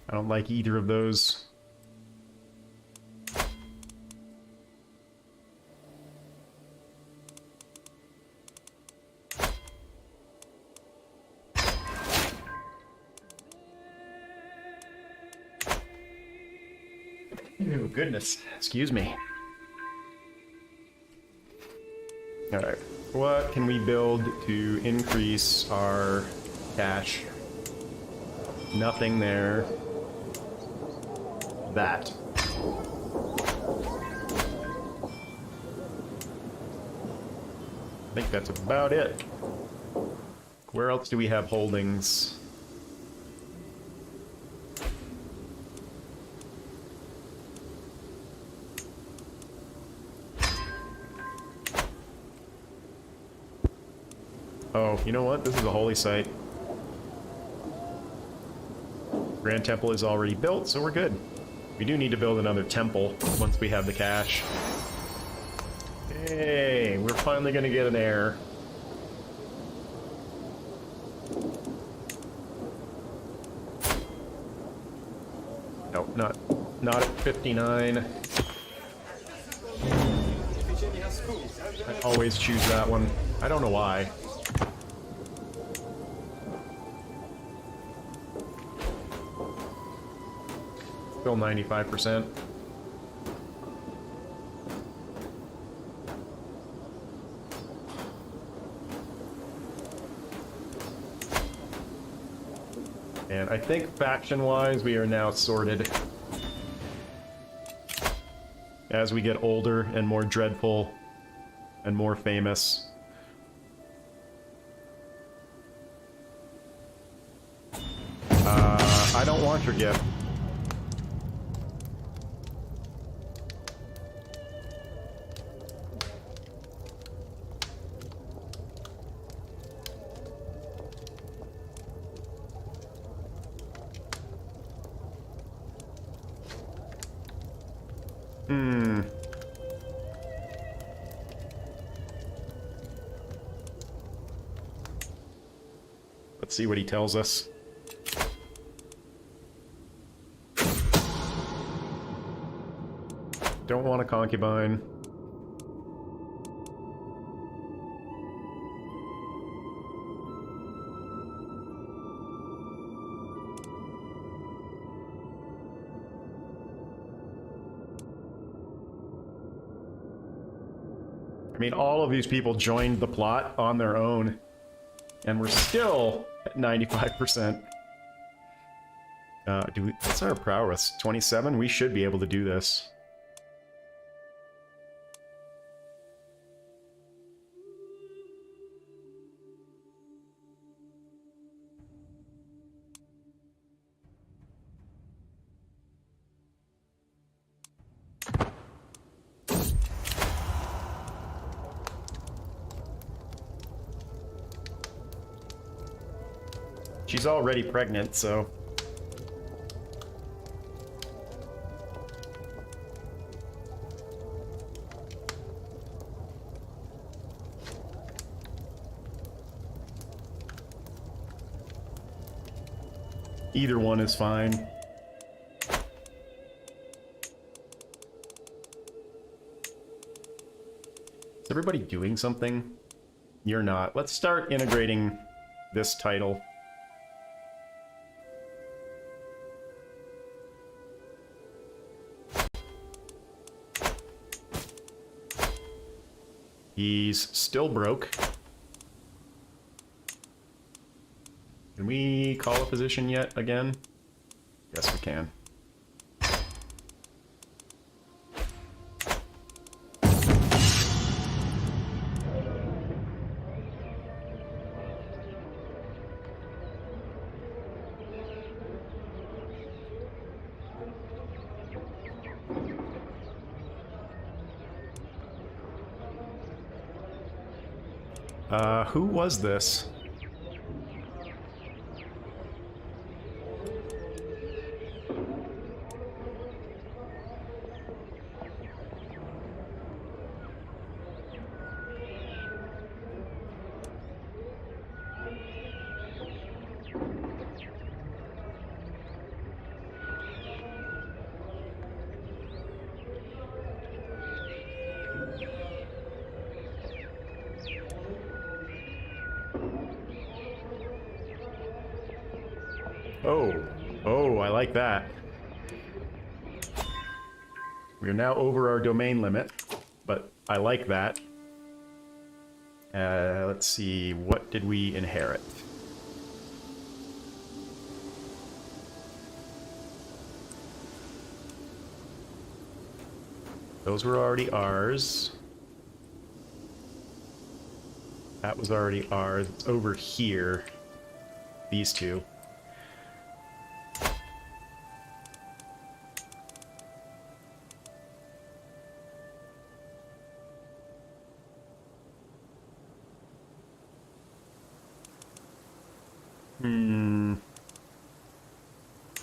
I don't like either of those. Oh, goodness. Excuse me. Alright. What can we build to increase our cash? Nothing there. That. I think that's about it. Where else do we have holdings? Oh, you know what? This is a holy site. Grand Temple is already built, so we're good. We do need to build another temple once we have the cash. Hey, we're finally gonna get an heir. No, not at 59. I always choose that one. I don't know why. Still 95%. And I think faction-wise, we are now sorted. As we get older and more dreadful and more famous. I don't want your gift. Let's see what he tells us. Don't want a concubine. I mean, all of these people joined the plot on their own, and we're still at 95%. What's our prowess? 27? We should be able to do this. She's already pregnant, so... Either one is fine. Is everybody doing something? You're not. Let's start integrating this title. He's still broke. Can we call a position yet again? Yes, we can. Who was this? Oh, I like that. We're now over our domain limit, but I like that. Let's see, what did we inherit? Those were already ours. That was already ours. It's over here. These two.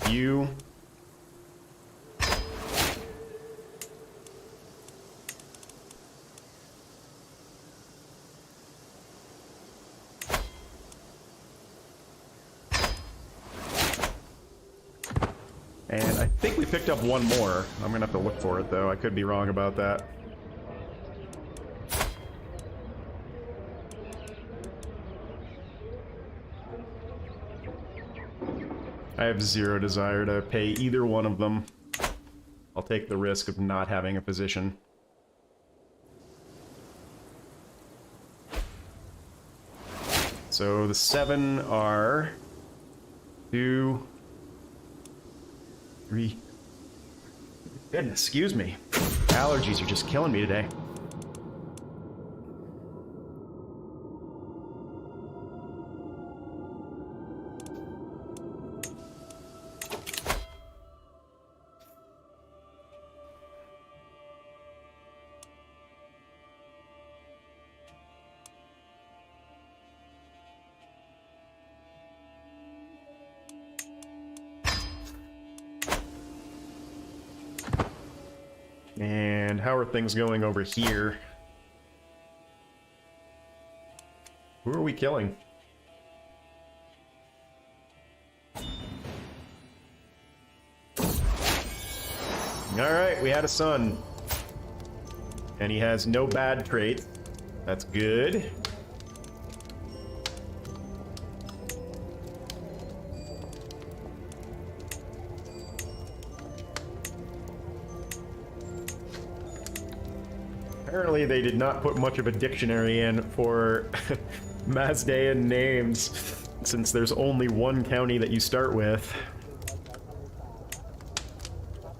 You. And I think we picked up one more. I'm gonna have to look for it, though. I could be wrong about that. I have zero desire to pay either one of them. I'll take the risk of not having a position. So the 7 are 2, 3. Goodness, excuse me. Allergies are just killing me today. And how are things going over here? Who are we killing? Alright, we had a son. And he has no bad trait. That's good. Apparently they did not put much of a dictionary in for Mazdaean names, since there's only one county that you start with.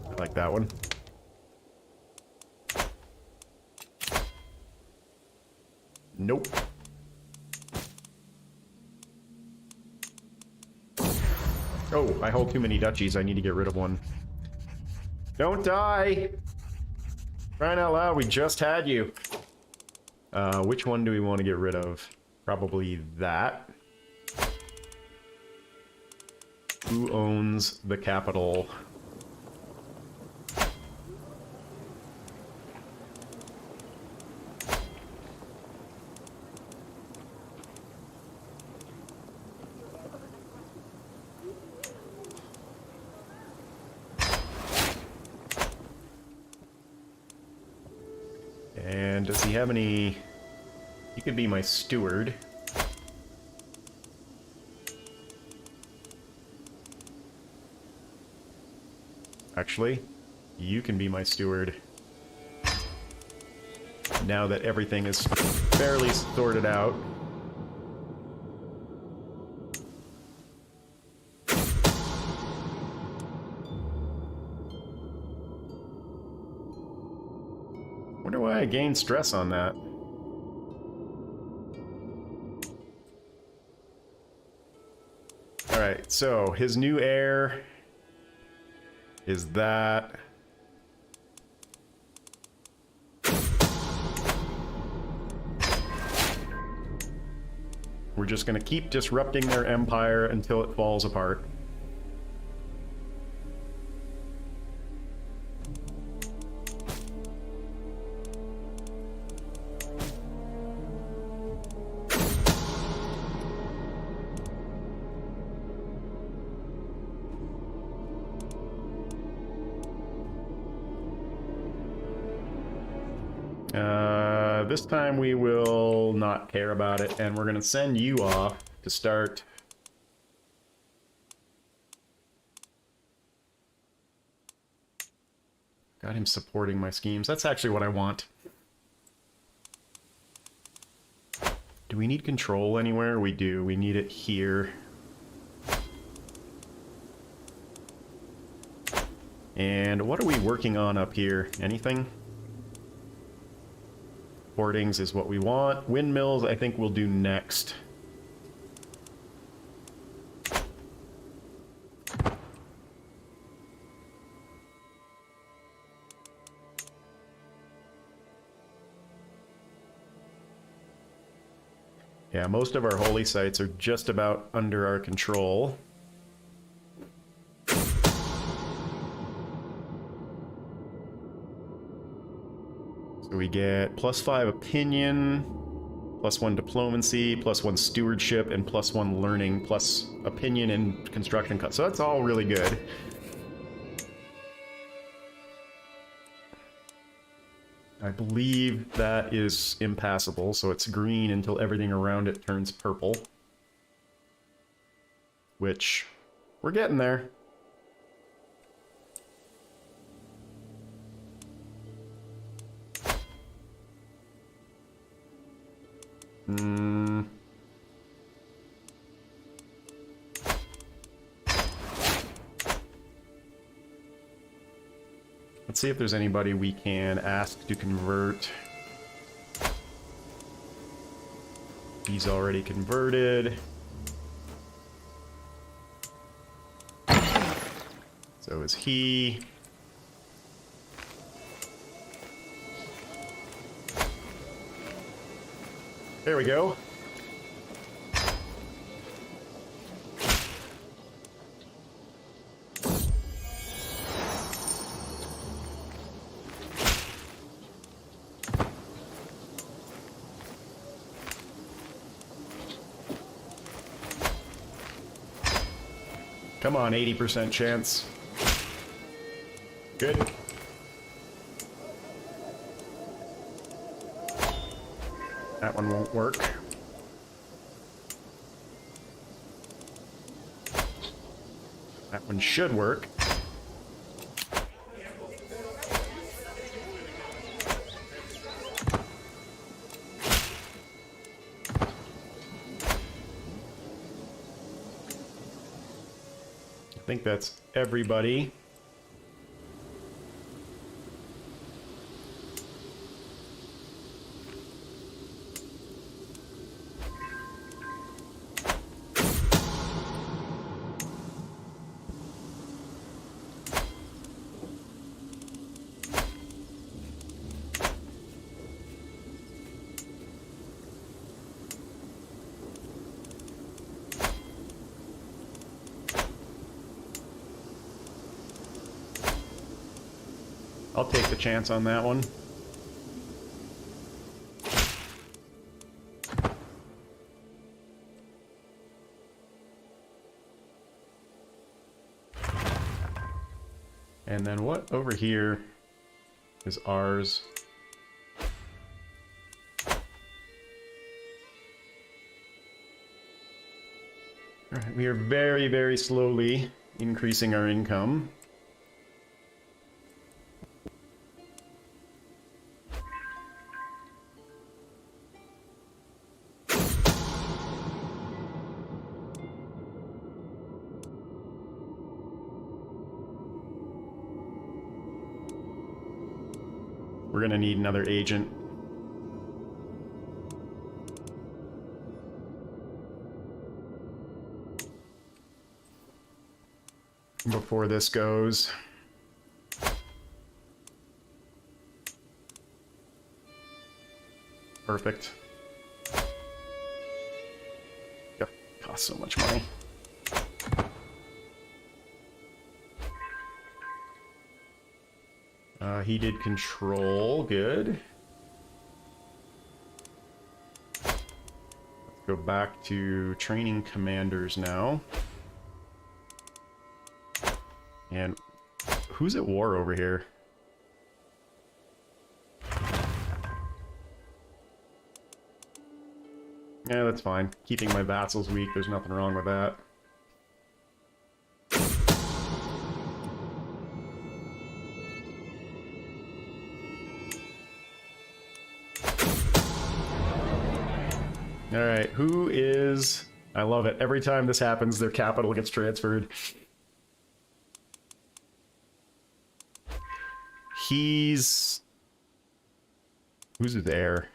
I like that one. Nope. Oh, I hold too many duchies. I need to get rid of one. Don't die! Crying out loud, we just had you. Which one do we want to get rid of? Probably that. Who owns the capital? does he have any... He could be my steward. Actually, you can be my steward. Now that everything is fairly sorted out. Wonder why I gained stress on that. Alright, so his new heir is that. We're just gonna keep disrupting their empire until it falls apart. This time we will not care about it, and we're going to send you off to start. Got him supporting my schemes. That's actually what I want. Do we need control anywhere? We do. We need it here. And what are we working on up here? Anything? Hoardings is what we want. Windmills, I think we'll do next. Yeah, most of our holy sites are just about under our control. So we get +5 opinion, +1 diplomacy, +1 stewardship, and +1 learning, plus opinion and construction cut. So that's all really good. I believe that is impassable, so it's green until everything around it turns purple. Which, we're getting there. Let's see if there's anybody we can ask to convert. He's already converted. So is he. There we go. Come on, 80% chance. Good. That one won't work. That one should work. I think that's everybody. I'll take the chance on that one. And then what over here is ours? Alright, we are very, very slowly increasing our income. We're gonna need another agent. Before this goes. Perfect. Yep, costs so much money. He did control, good. Let's go back to training commanders now. And who's at war over here? Yeah, that's fine. Keeping my vassals weak, there's nothing wrong with that. Alright, who is... I love it. Every time this happens, their capital gets transferred. He's... Who's his heir?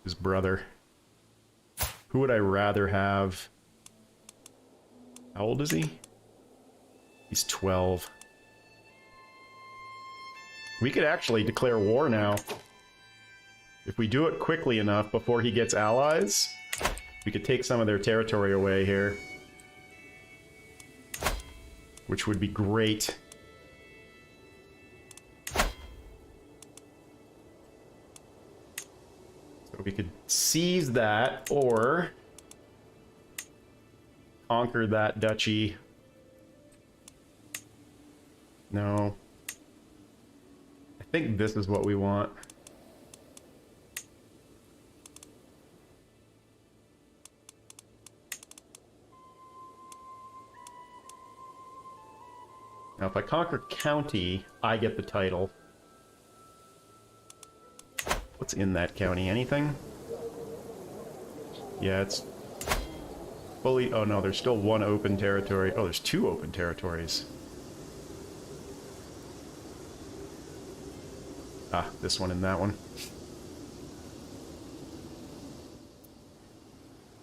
His brother. Who would I rather have? How old is he? He's 12. We could actually declare war now. If we do it quickly enough before he gets allies, we could take some of their territory away here. Which would be great. So we could seize that, or conquer that duchy. No. I think this is what we want. Now, if I conquer county, I get the title. What's in that county? Anything? Yeah, it's fully... Oh, no, there's still one open territory. Oh, there's two open territories. Ah, this one and that one.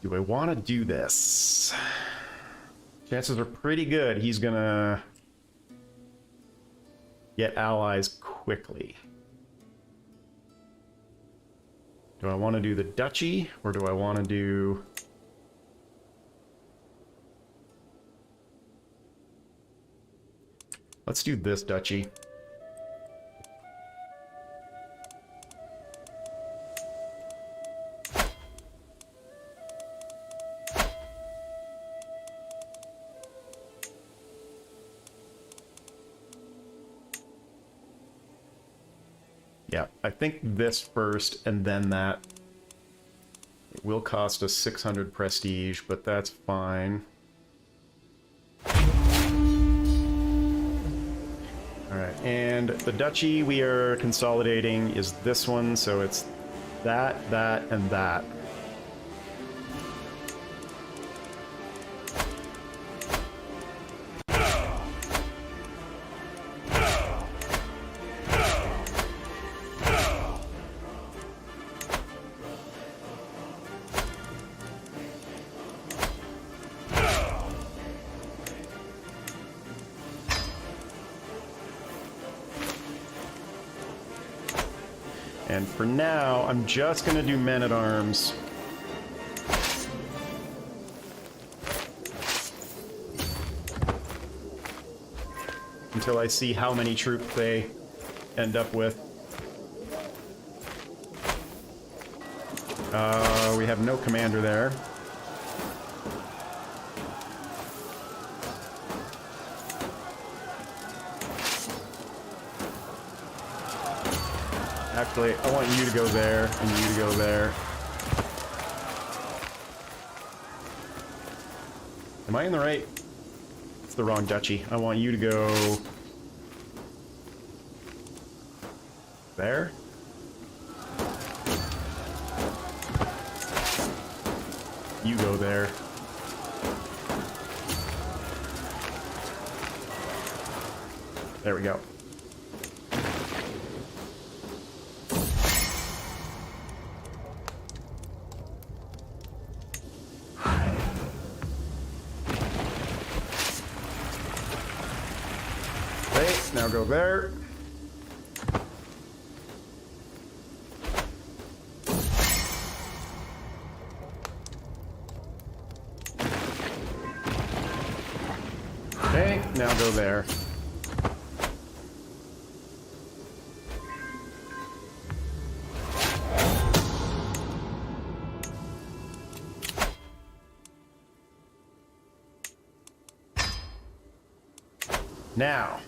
Do I want to do this? Chances are pretty good he's gonna get allies quickly. Do I want to do the duchy, or do I want to do... Let's do this duchy. Yeah, I think this first and then that. It will cost us 600 prestige, but that's fine. Alright, and the duchy we are consolidating is this one, so it's that, that, and that. And for now, I'm just going to do men-at-arms. Until I see how many troops they end up with. We have no commander there. Actually, I want you to go there, and you to go there. Am I in the right? It's the wrong duchy. I want you to go... there? You go there. There we go. Okay, now go there. Okay, now go there. Now,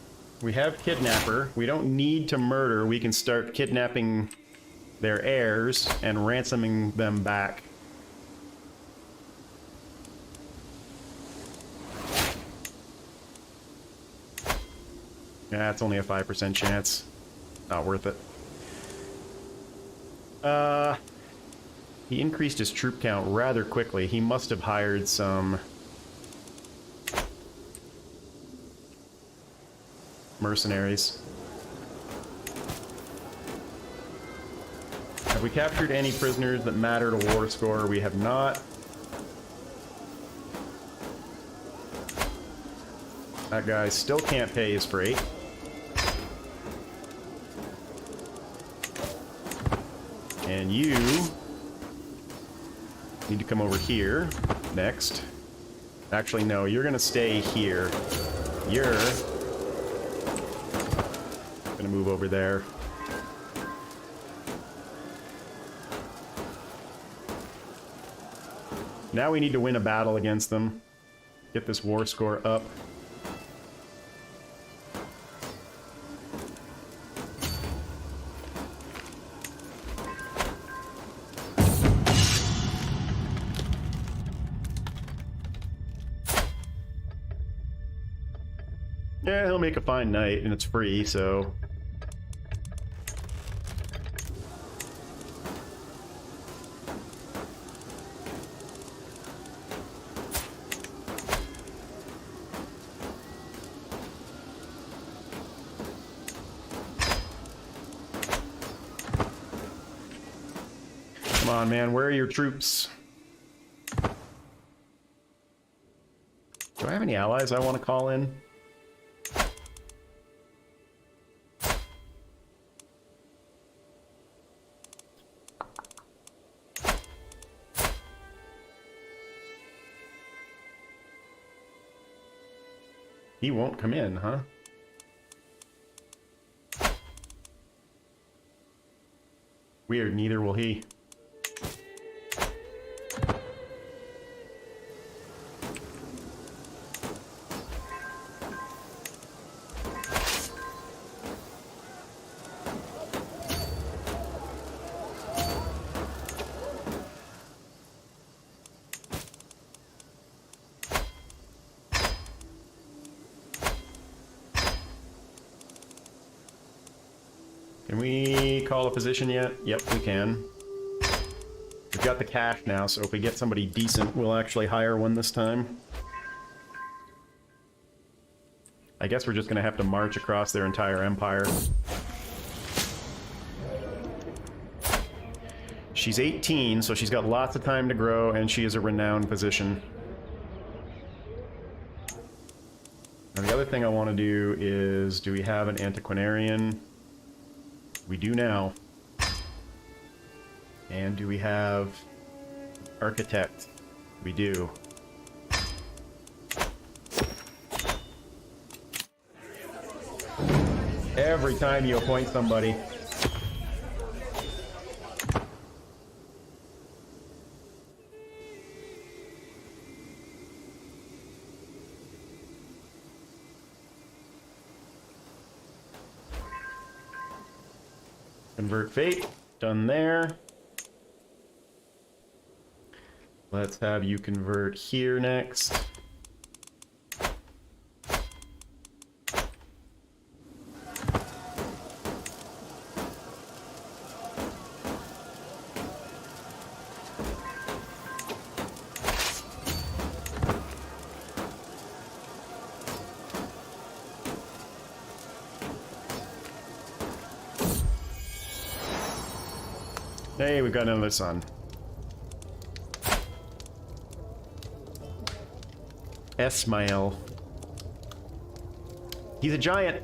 we have Kidnapper. We don't need to murder. We can start kidnapping their heirs and ransoming them back. Yeah, it's only a 5% chance. Not worth it. He increased his troop count rather quickly. He must have hired some mercenaries. Have we captured any prisoners that matter to war score? We have not. That guy still can't pay his freight. And you need to come over here next. Actually, no, you're gonna stay here. You're gonna move over there. Now we need to win a battle against them. Get this war score up. Yeah, he'll make a fine knight, and it's free, so... Come on, man, where are your troops? Do I have any allies I want to call in? He won't come in, huh? Weird, neither will he. Can we call a position yet? Yep, we can. We've got the cash now, so if we get somebody decent, we'll actually hire one this time. I guess we're just gonna have to march across their entire empire. She's 18, so she's got lots of time to grow, and she is a renowned position. Now the other thing I want to do is, do we have an antiquarian? We do now. And do we have architect? We do. Every time you appoint somebody. Convert fate, done there. Let's have you convert here next. Hey, we've got another son. Esmail. He's a giant.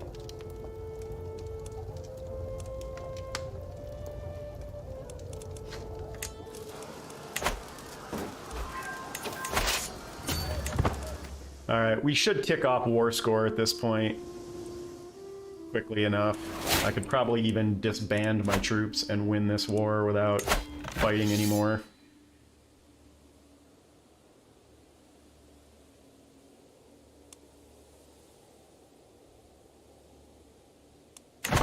Alright, we should tick off war score at this point quickly enough. I could probably even disband my troops and win this war without fighting anymore.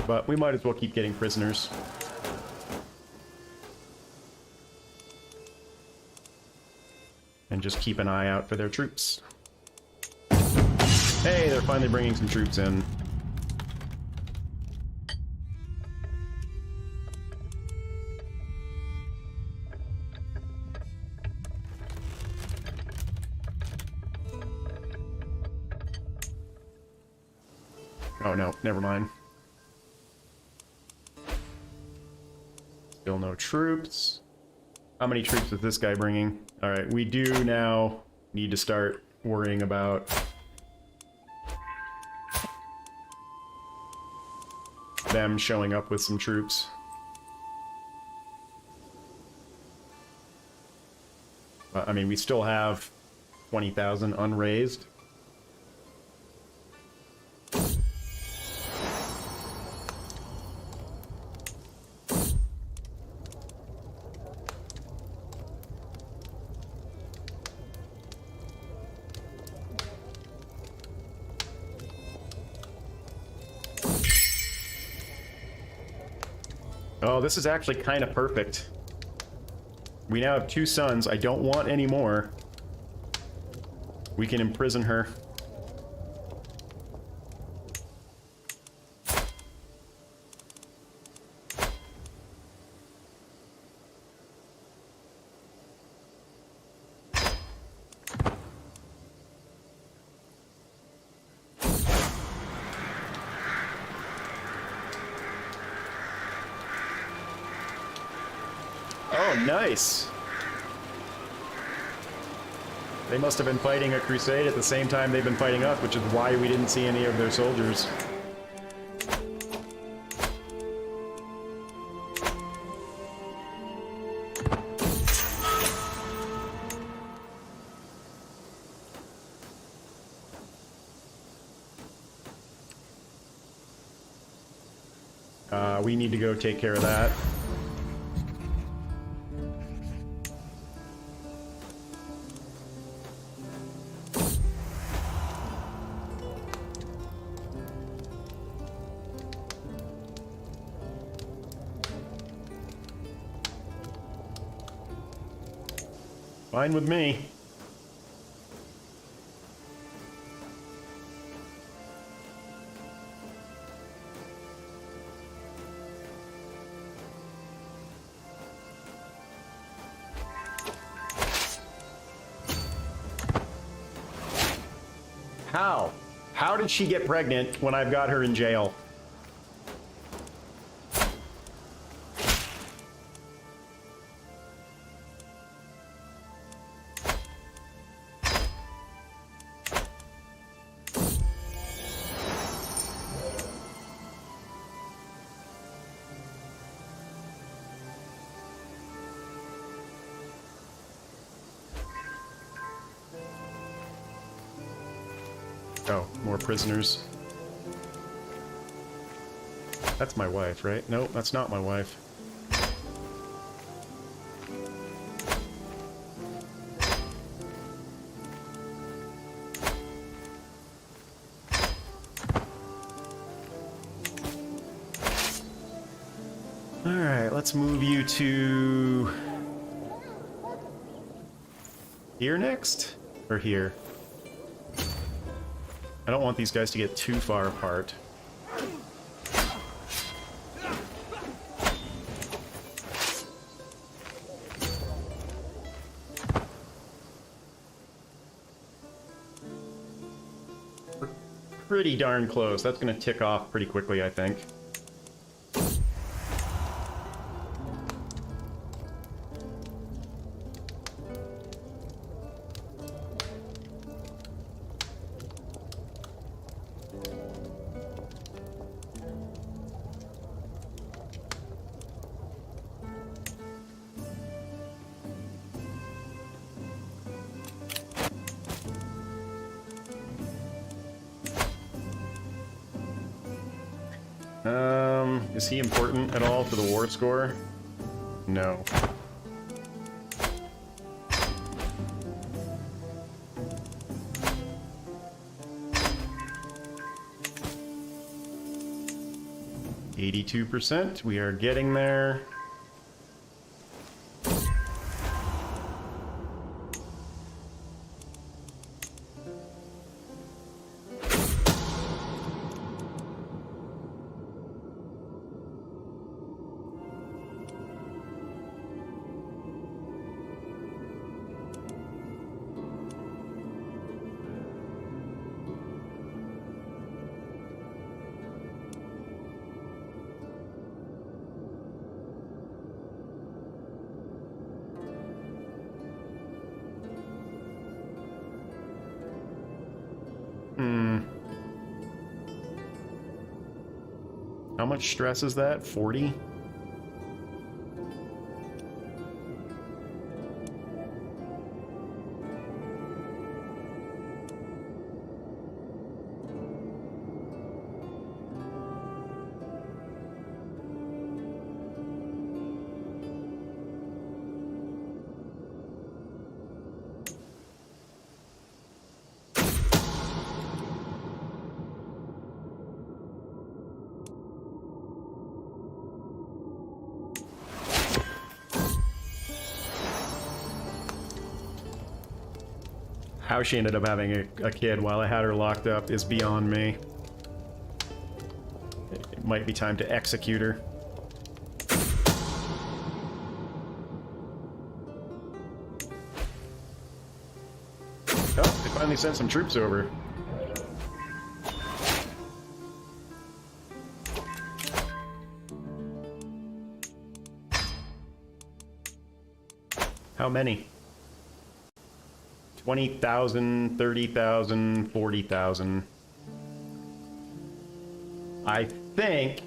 But we might as well keep getting prisoners. And just keep an eye out for their troops. Hey, they're finally bringing some troops in. Oh no, never mind. Still no troops. How many troops is this guy bringing? Alright, we do now need to start worrying about them showing up with some troops. I mean, we still have 20,000 unraised. Oh, this is actually kind of perfect. We now have 2 sons. I don't want any more. We can imprison her. Oh, nice. They must have been fighting a crusade at the same time they've been fighting us, which is why we didn't see any of their soldiers. We need to go take care of that. Fine with me. How? How did she get pregnant when I've got her in jail? Oh, more prisoners. That's my wife, right? Nope, that's not my wife. Alright, let's move you to... here next? Or here? I don't want these guys to get too far apart. We're pretty darn close. That's going to tick off pretty quickly, I think. Is he important at all to the war score? No. %. We are getting there. How much stress is that? 40? How she ended up having a kid while I had her locked up is beyond me. It might be time to execute her. Oh, they finally sent some troops over. How many? 20,000, 30,000, 40,000. I think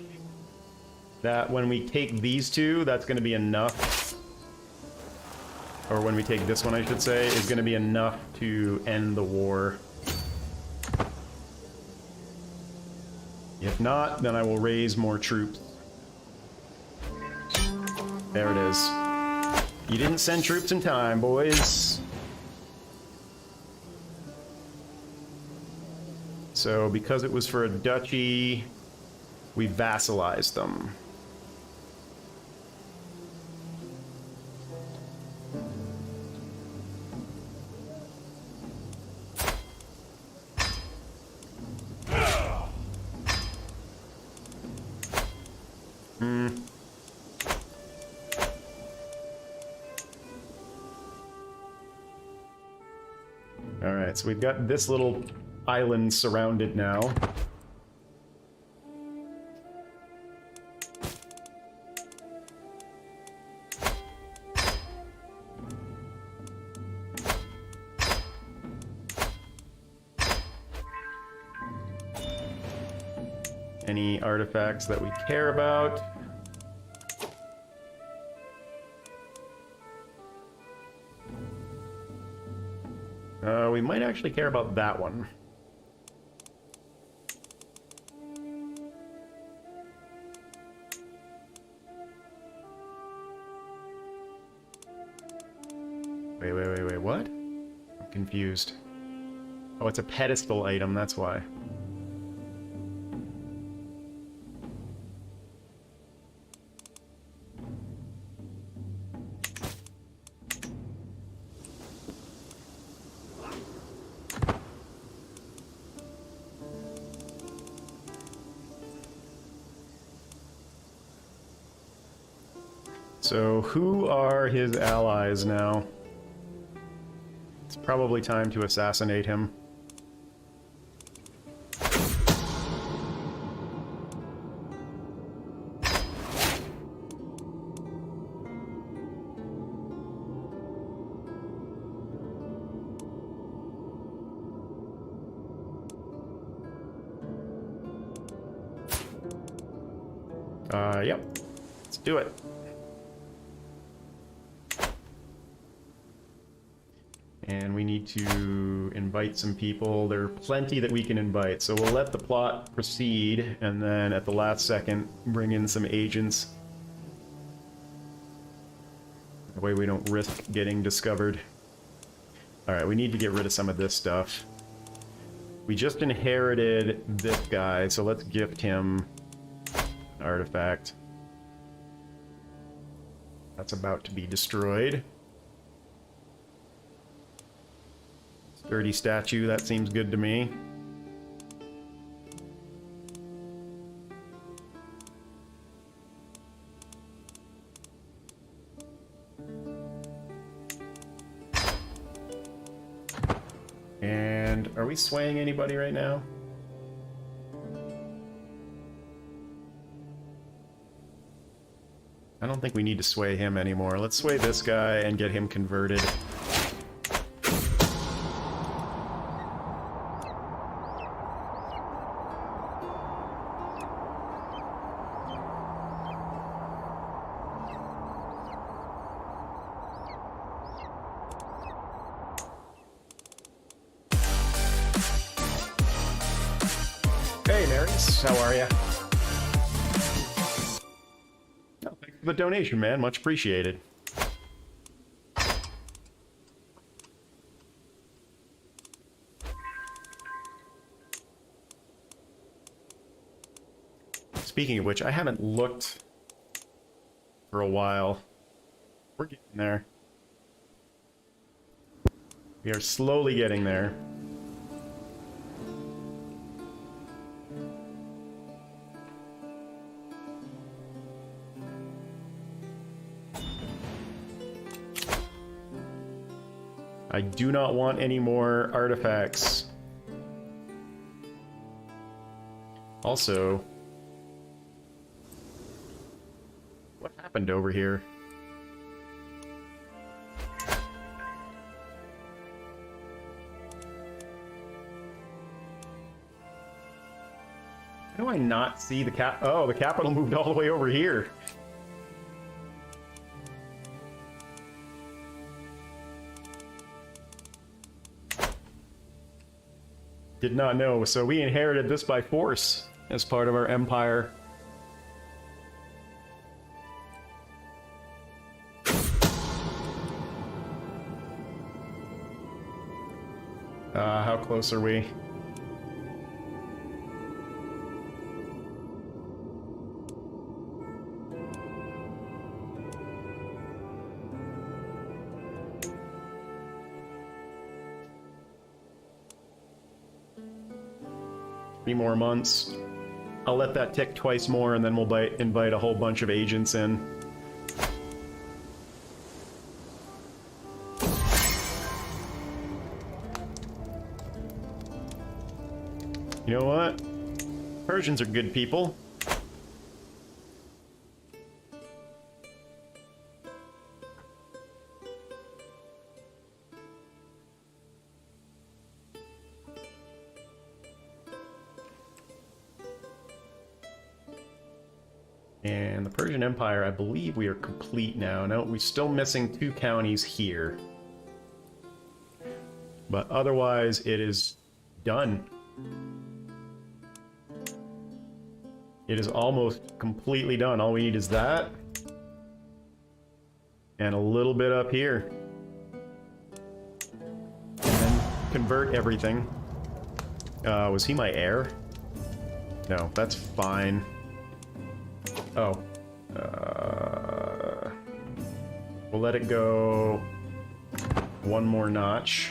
that when we take these two, that's going to be enough. Or when we take this one, I should say, is going to be enough to end the war. If not, then I will raise more troops. There it is. You didn't send troops in time, boys. So, because it was for a duchy, we vassalized them. Alright, so we've got this little island surrounded now. Any artifacts that we care about? We might actually care about that one. Wait, what? I'm confused. Oh, it's a pedestal item, that's why. So, who are his allies now? It's probably time to assassinate him. Yep. Let's do it. And we need to invite some people. There are plenty that we can invite, so we'll let the plot proceed, and then at the last second, bring in some agents. That way we don't risk getting discovered. Alright, we need to get rid of some of this stuff. We just inherited this guy, so let's gift him an artifact. That's about to be destroyed. Sturdy statue, that seems good to me. And are we swaying anybody right now? I don't think we need to sway him anymore. Let's sway this guy and get him converted. How are ya? Oh, thanks for the donation, man. Much appreciated. Speaking of which, I haven't looked for a while. We're getting there. We are slowly getting there. I do not want any more artifacts. Also, what happened over here? How do I not see the cap? Oh, the capital moved all the way over here. Did not know. So we inherited this by force as part of our empire. How close are we? Three more months. I'll let that tick twice more, and then we'll invite a whole bunch of agents in. You know what? Persians are good people. And the Persian Empire, I believe we are complete now. No, we're still missing 2 counties here. But otherwise, it is done. It is almost completely done. All we need is that. And a little bit up here. And then convert everything. Was he my heir? No, that's fine. Oh. We'll let it go one more notch.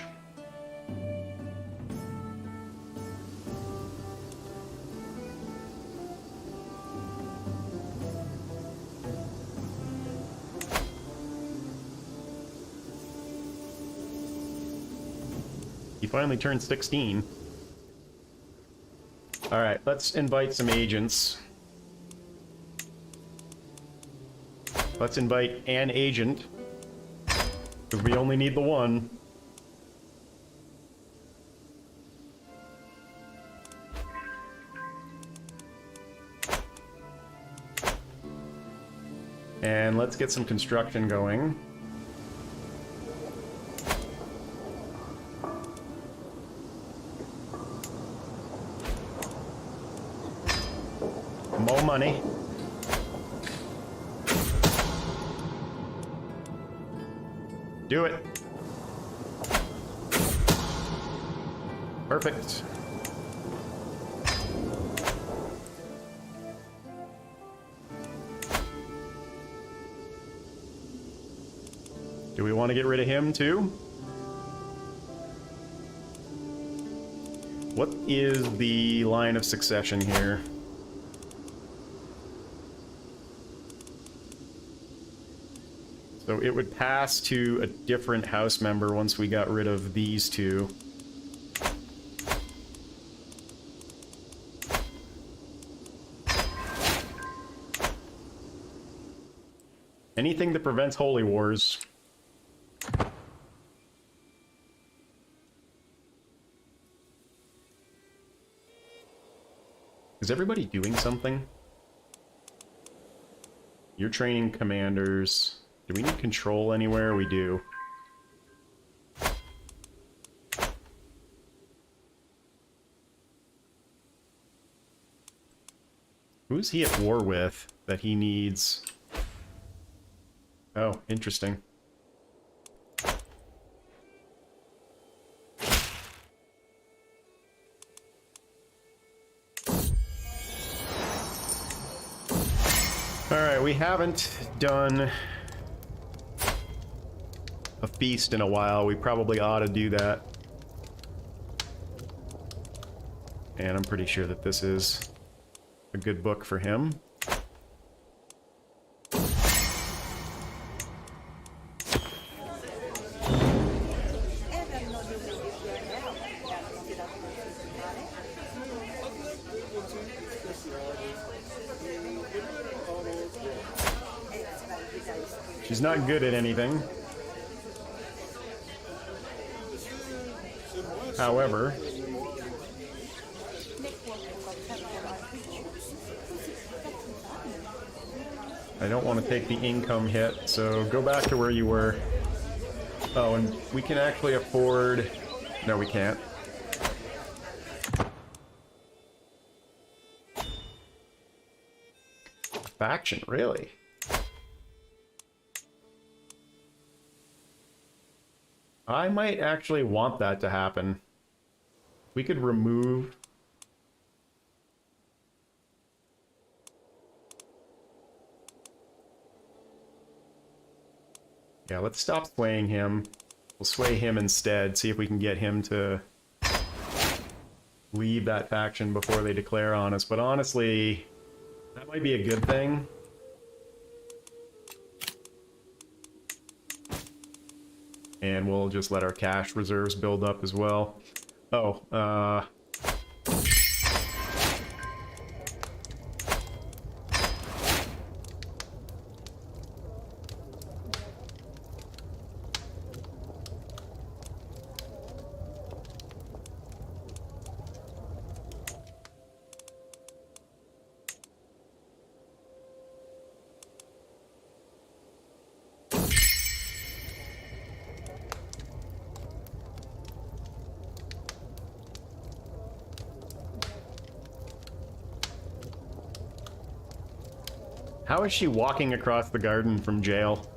He finally turned 16. Alright, let's invite some agents. Let's invite an agent, because we only need the one. And let's get some construction going. more money. Do it. Perfect. Do we want to get rid of him too? What is the line of succession here? So it would pass to a different house member once we got rid of these two. Anything that prevents holy wars. Is everybody doing something? You're training commanders. Do we need control anywhere? We do. Who's he at war with that he needs? Oh, interesting. Alright, we haven't done a feast in a while. We probably ought to do that. And I'm pretty sure that this is a good book for him. She's not good at anything. However, I don't want to take the income hit, so go back to where you were. Oh, and we can actually afford... No, we can't. Faction, really? I might actually want that to happen. We could remove... Yeah, let's stop swaying him. We'll sway him instead, see if we can get him to leave that faction before they declare on us. But honestly, that might be a good thing. And we'll just let our cash reserves build up as well. Oh, how is she walking across the garden from jail?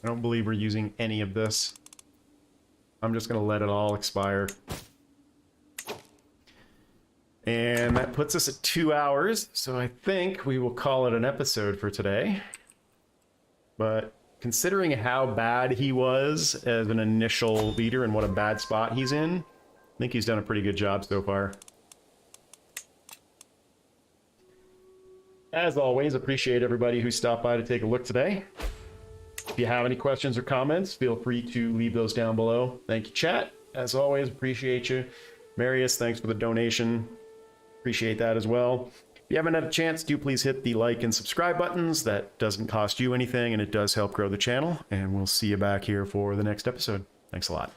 I don't believe we're using any of this. I'm just going to let it all expire. And that puts us at 2 hours, so I think we will call it an episode for today. But considering how bad he was as an initial leader and what a bad spot he's in, I think he's done a pretty good job so far. As always, appreciate everybody who stopped by to take a look today. If you have any questions or comments, feel free to leave those down below. Thank you, chat. As always, appreciate you. Marius, thanks for the donation. Appreciate that as well. If you haven't had a chance, do please hit the like and subscribe buttons. That doesn't cost you anything, and it does help grow the channel. And we'll see you back here for the next episode. Thanks a lot.